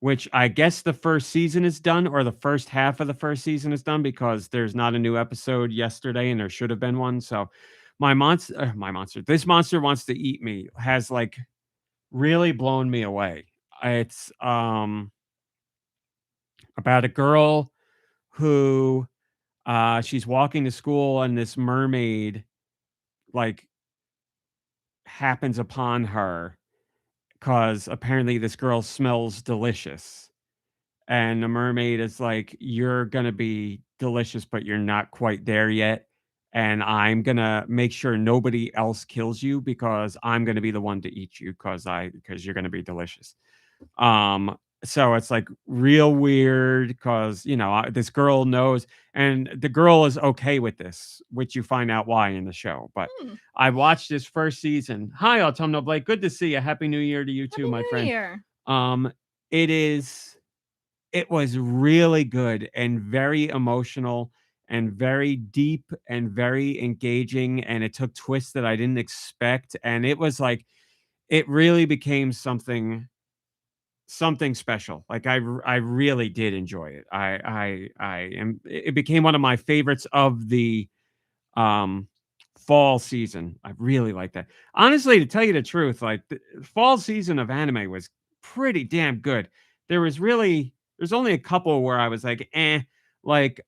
which I guess the first season is done, or the first half of the first season is done, because there's not a new episode yesterday, and there should have been one. So this monster wants to eat me has like really blown me away. It's about a girl who she's walking to school, and this mermaid like happens upon her because apparently this girl smells delicious, and the mermaid is like, you're gonna be delicious, but you're not quite there yet, and I'm gonna make sure nobody else kills you because I'm gonna be the one to eat you because you're gonna be delicious. So it's like real weird because this girl knows, and the girl is okay with this, which you find out why in the show. But I watched this first season. Hi, Autumnal Blake. Good to see you. Happy New Year to you too, my friend. Year. It was really good and very emotional and very deep and very engaging, and it took twists that I didn't expect, and it was like it really became something special. Like I really did enjoy it. It became one of my favorites of the fall season. I really like that. Honestly, to tell you the truth, like the fall season of anime was pretty damn good. There's only a couple where I was like, like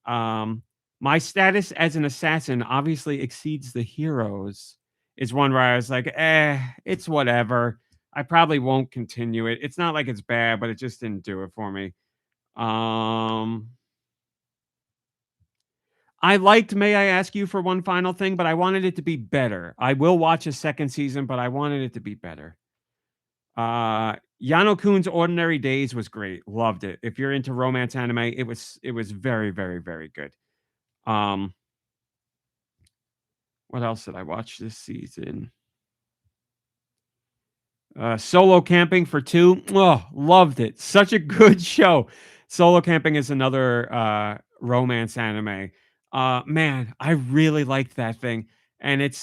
my status as an assassin obviously exceeds the heroes is one where I was like, it's whatever. I probably won't continue it. It's not like it's bad, but it just didn't do it for me. I liked May I Ask You for one final thing, but I wanted it to be better. I will watch a second season, but I wanted it to be better. Yano-kun's Ordinary Days was great. Loved it. If you're into romance anime, it was very, very, very good. What else did I watch this season? Solo Camping for 2. Oh, loved it. Such a good show. Solo Camping is another romance anime. Man, I really liked that thing. And it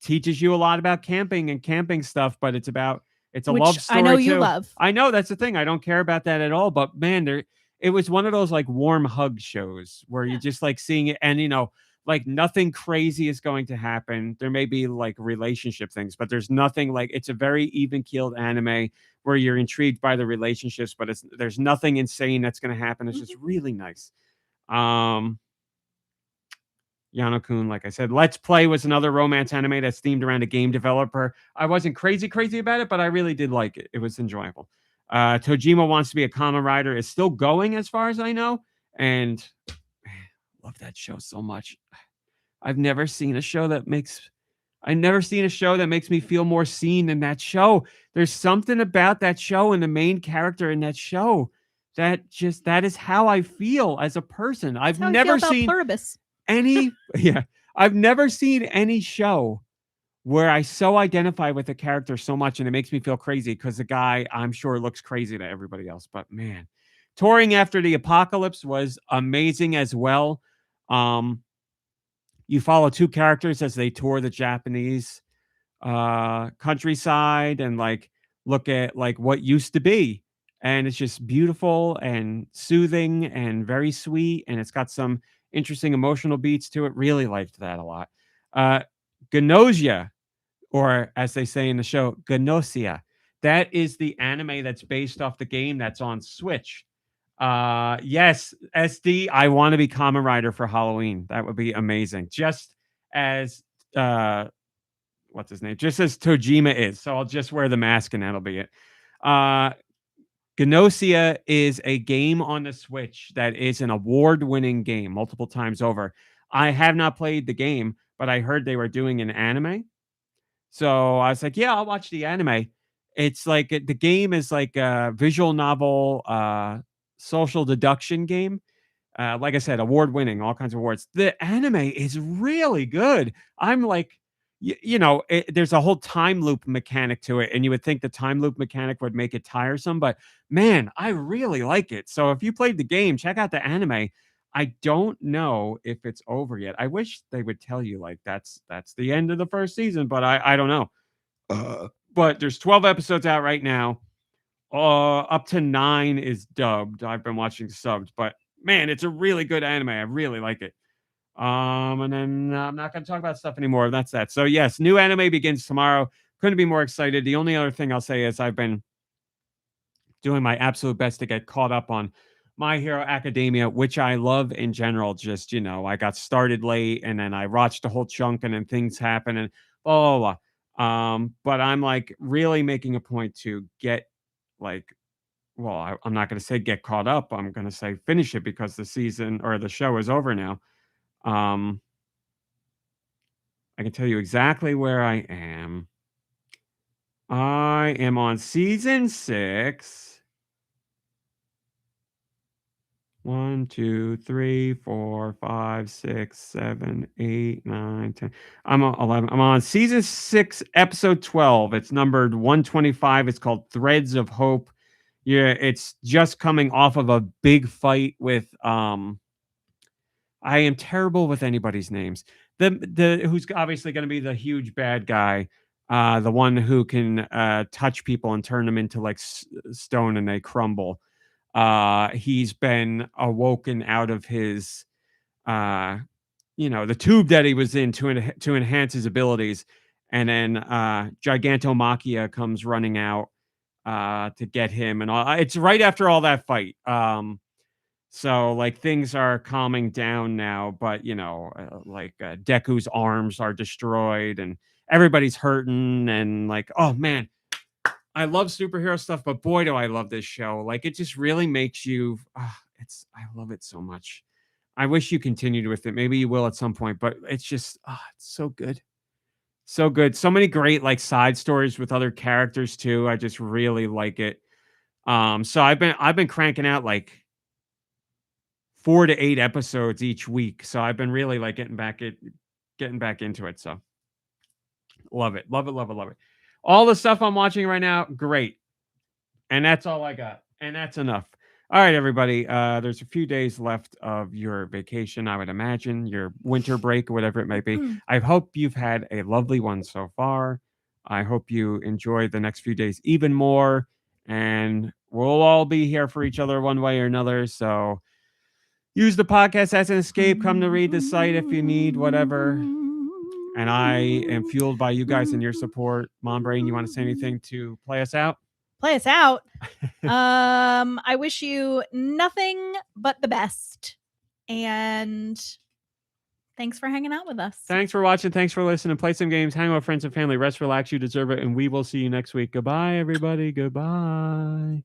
teaches you a lot about camping and camping stuff, but it's a Which love story I know too. you love. I know, that's the thing. I don't care about that at all, but man, it was one of those like warm hug shows where you just like seeing it, and like nothing crazy is going to happen. There may be like relationship things, but there's nothing like, it's a very even-keeled anime where you're intrigued by the relationships, but there's nothing insane that's going to happen. It's just really nice. Yano-kun, like I said, Let's Play was another romance anime that's themed around a game developer. I wasn't crazy about it, but I really did like it. It was enjoyable. Tojima Wants to Be a Kamen Rider is still going as far as I know, and love that show so much. I've never seen a show that makes me feel more seen than that show. There's something about that show and the main character in that show that is how I feel as a person. I've never seen I've never seen any show where I so identify with the character so much, and it makes me feel crazy because the guy, I'm sure, looks crazy to everybody else. But man, Touring After the Apocalypse was amazing as well. You follow two characters as they tour the Japanese countryside and like look at like what used to be, and it's just beautiful and soothing and very sweet, and it's got some interesting emotional beats to it. Really liked that a lot. Gnosia, or as they say in the show, Gnosia. That is the anime that's based off the game that's on Switch. Yes, SD, I want to be Kamen Rider for Halloween. That would be amazing. Just as what's his name? Just as Tojima is. So I'll just wear the mask and that'll be it. Gnosia is a game on the Switch that is an award-winning game multiple times over. I have not played the game, but I heard they were doing an anime. So I was like, yeah, I'll watch the anime. It's like the game is like a visual novel, social deduction game. Like I said, award winning, all kinds of awards. The anime is really good. I'm like, there's a whole time loop mechanic to it, and you would think the time loop mechanic would make it tiresome, but man, I really like it. So if you played the game, check out the anime. I don't know if it's over yet. I wish they would tell you like that's the end of the first season, but I don't know. But there's 12 episodes out right now. Up to 9 is dubbed. I've been watching subbed, but man, it's a really good anime. I really like it. And then I'm not going to talk about stuff anymore. That's that. So yes, new anime begins tomorrow. Couldn't be more excited. The only other thing I'll say is I've been doing my absolute best to get caught up on My Hero Academia, which I love in general. Just, I got started late and then I watched a whole chunk and then things happen and blah, blah, blah. But I'm like really making a point to get like, well, I'm not going to say get caught up. I'm going to say finish it because the season or the show is over now. I can tell you exactly where I am. I am on season 6. 1, 2, 3, 4, 5, 6, 7, 8, 9, 10. I'm on 11. I'm on season 6, episode 12. It's numbered 125. It's called Threads of Hope. Yeah, it's just coming off of a big fight with I am terrible with anybody's names. The who's obviously going to be the huge bad guy, the one who can touch people and turn them into like stone and they crumble. He's been awoken out of his, the tube that he was in to enhance his abilities, and then Gigantomachia comes running out to get him, and all. It's right after all that fight. So like things are calming down now, but Deku's arms are destroyed and everybody's hurting, and like, oh man, I love superhero stuff, but boy, do I love this show. Like it just really makes you, I love it so much. I wish you continued with it. Maybe you will at some point, but it's just, it's so good. So good. So many great like side stories with other characters too. I just really like it. So I've been cranking out like 4 to 8 episodes each week. So I've been really like getting back into it. So love it. Love it. Love it. Love it. All the stuff I'm watching right now, great. And that's all I got. And that's enough. All right, everybody. There's a few days left of your vacation, I would imagine, your winter break, or whatever it might be. I hope you've had a lovely one so far. I hope you enjoy the next few days even more. And we'll all be here for each other one way or another. So use the podcast as an escape. Come to read the site if you need whatever. And I am fueled by you guys and your support. MomBrain, you want to say anything to play us out? Play us out. I wish you nothing but the best. And thanks for hanging out with us. Thanks for watching. Thanks for listening. Play some games. Hang out with friends and family. Rest, relax. You deserve it. And we will see you next week. Goodbye, everybody. Goodbye.